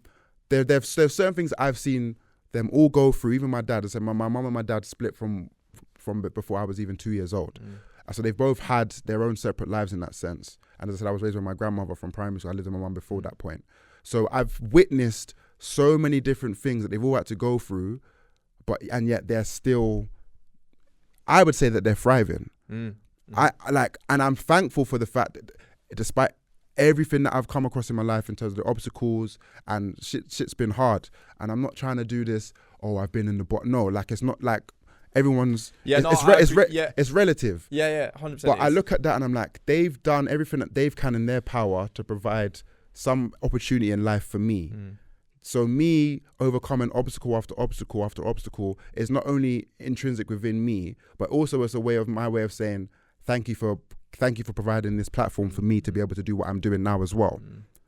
there's certain things I've seen them all go through. Even my dad. I said my mum and my dad split from before I was even 2 years old. So they've both had their own separate lives in that sense. And as I said, I was raised with my grandmother from primary school. I lived with my mum before that point. So I've witnessed so many different things that they've all had to go through, and yet they're still, I would say that they're thriving. And I'm thankful for the fact that despite everything that I've come across in my life in terms of the obstacles and shit's been hard, and I'm not trying to do this, I've been in the bottom. No, like it's not like everyone's, it's relative. Yeah, 100%. But I look at that and I'm like, they've done everything that they've can in their power to provide some opportunity in life for me. So me overcoming obstacle after obstacle after obstacle is not only intrinsic within me, but also as my way of saying thank you for providing this platform for me to be able to do what I'm doing now as well.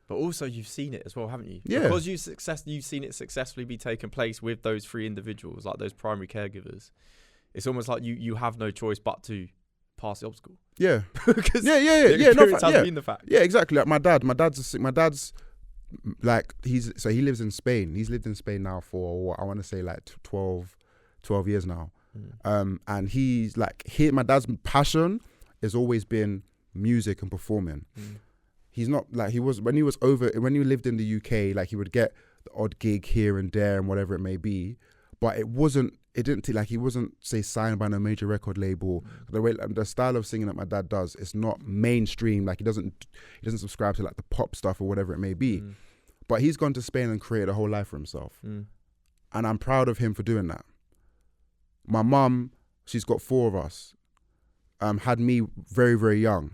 But also you've seen it as well, haven't you? Yeah. Because you've seen it successfully be taking place with those three individuals, like those primary caregivers. It's almost like you have no choice but to pass the obstacle. Yeah. Because the experience has been the fact. Yeah, exactly. Like my dad's like he lives in Spain. He's lived in Spain now for I want to say like 12 years now. And he's like my dad's passion has always been music and performing. He's not like he was when he lived in the UK, like he would get the odd gig here and there and whatever it may be, but he wasn't say signed by no major record label. The style of singing that my dad does, it's not mainstream. Like he doesn't subscribe to like the pop stuff or whatever it may be. But he's gone to Spain and created a whole life for himself. And I'm proud of him for doing that. My mum, she's got 4 of us, had me very, very young.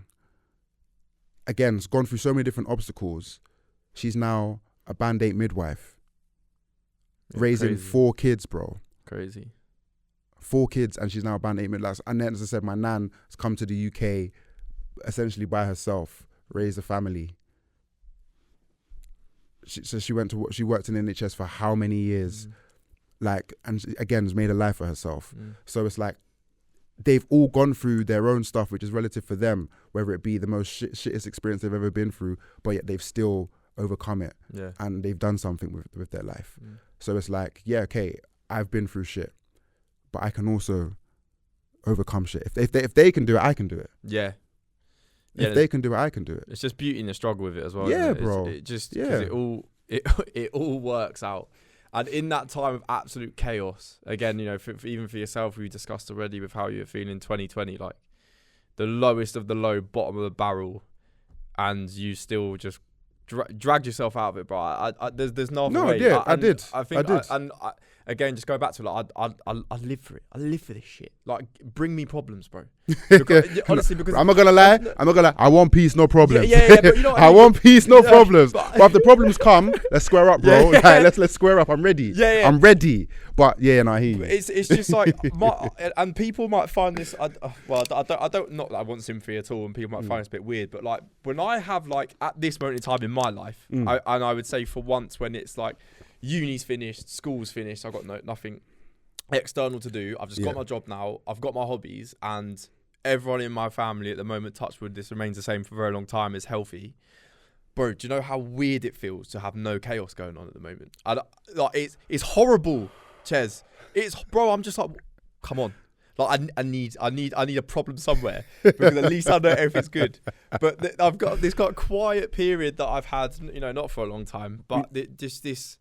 Again, has gone through so many different obstacles. She's now a Band 8 midwife, raising 4 kids, bro. Crazy. 4 kids, and she's now a Band 8 midwife. And then, as I said, my nan has come to the UK essentially by herself, raised a family. She worked in NHS for how many years? And again, has made a life for herself. So it's like, they've all gone through their own stuff, which is relative for them, whether it be the most shittest experience they've ever been through, but yet they've still overcome it. Yeah. And they've done something with their life. So it's like, yeah, okay, I've been through shit, but I can also overcome shit. If they can do it, I can do it. Yeah. If they can do it, I can do it. It's just beauty in the struggle with it as well. Yeah, isn't it? bro. It just because it all works out. And in that time of absolute chaos, again, even for yourself, we discussed already with how you're feeling in 2020, like the lowest of the low, bottom of the barrel, and you still just dragged yourself out of it, bro. There's no other way. Yeah, I did. Again, just go back to like, I live for it. I live for this shit. Like, bring me problems, bro. Because, honestly, because I'm not gonna lie. I want peace, no problems. Yeah, but you know what I want peace, no problems. But if the problems come, let's square up, bro. Like, let's square up. I'm ready. Yeah. I'm ready. But yeah, I hear you. It's just like, and people might find this. I don't not that I want sympathy at all, and people might find this a bit weird. But like, when I have like at this moment in time in my life, I would say for once when it's like, uni's finished, school's finished, I've got nothing external to do. I've just got my job now. I've got my hobbies, and everyone in my family at the moment, touch wood, this remains the same for a very long time, is healthy. Bro, do you know how weird it feels to have no chaos going on at the moment? It's horrible, Ches. Bro, I'm just like, come on. Like I need a problem somewhere because at least I know everything's good. But I've got a quiet period that I've had, not for a long time, but just this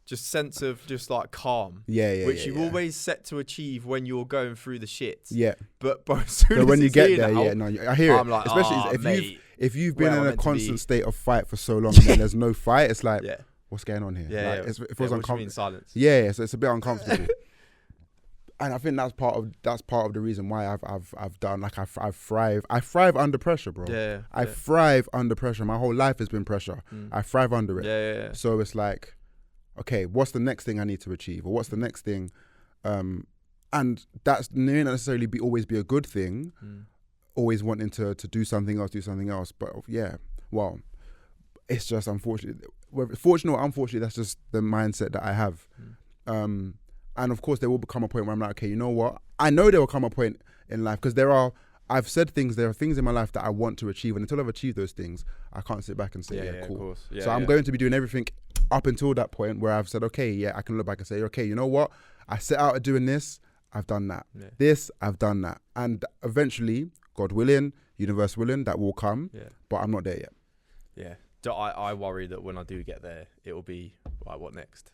sense of just like calm. Which you always set to achieve when you're going through the shit. Yeah. But as soon as when you get there, now, I hear it. I'm like, especially if you've been in a constant state of fight for so long and then there's no fight, it's like, what's going on here? It feels uncomfortable. Silence. Yeah, so it's a bit uncomfortable. And I think that's part of the reason why I've done, like, I thrive under pressure, bro. I thrive under pressure. My whole life has been pressure. I thrive under it. Yeah. So it's like, okay, what's the next thing I need to achieve, or what's the next thing? And that's may not necessarily always be a good thing. Always wanting to do something else. But well, it's just unfortunate. Fortunate or unfortunately, that's just the mindset that I have. And of course, there will become a point where I'm like, okay, you know what? I know there will come a point in life because there are things in my life that I want to achieve. And until I've achieved those things, I can't sit back and say, cool. Of course. So I'm going to be doing everything up until that point where I've said, okay, I can look back and say, okay, you know what? I set out doing this, I've done that. This, I've done that. And eventually, God willing, universe willing, that will come. But I'm not there yet. Yeah. I worry that when I do get there, it will be, like, what next?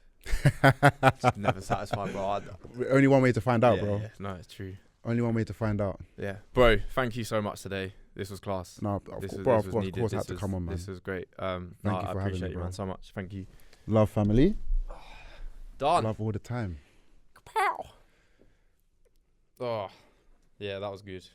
Just never satisfied, bro. Only one way to find out, bro. Yeah. No, it's true. Only one way to find out. Yeah, bro. Thank you so much today. This was class. No, of course, I had to come on, man. This was great. Thank you for I appreciate having me, you, man, so much. Thank you. Love, family. Done. Love all the time. Oh, yeah, that was good.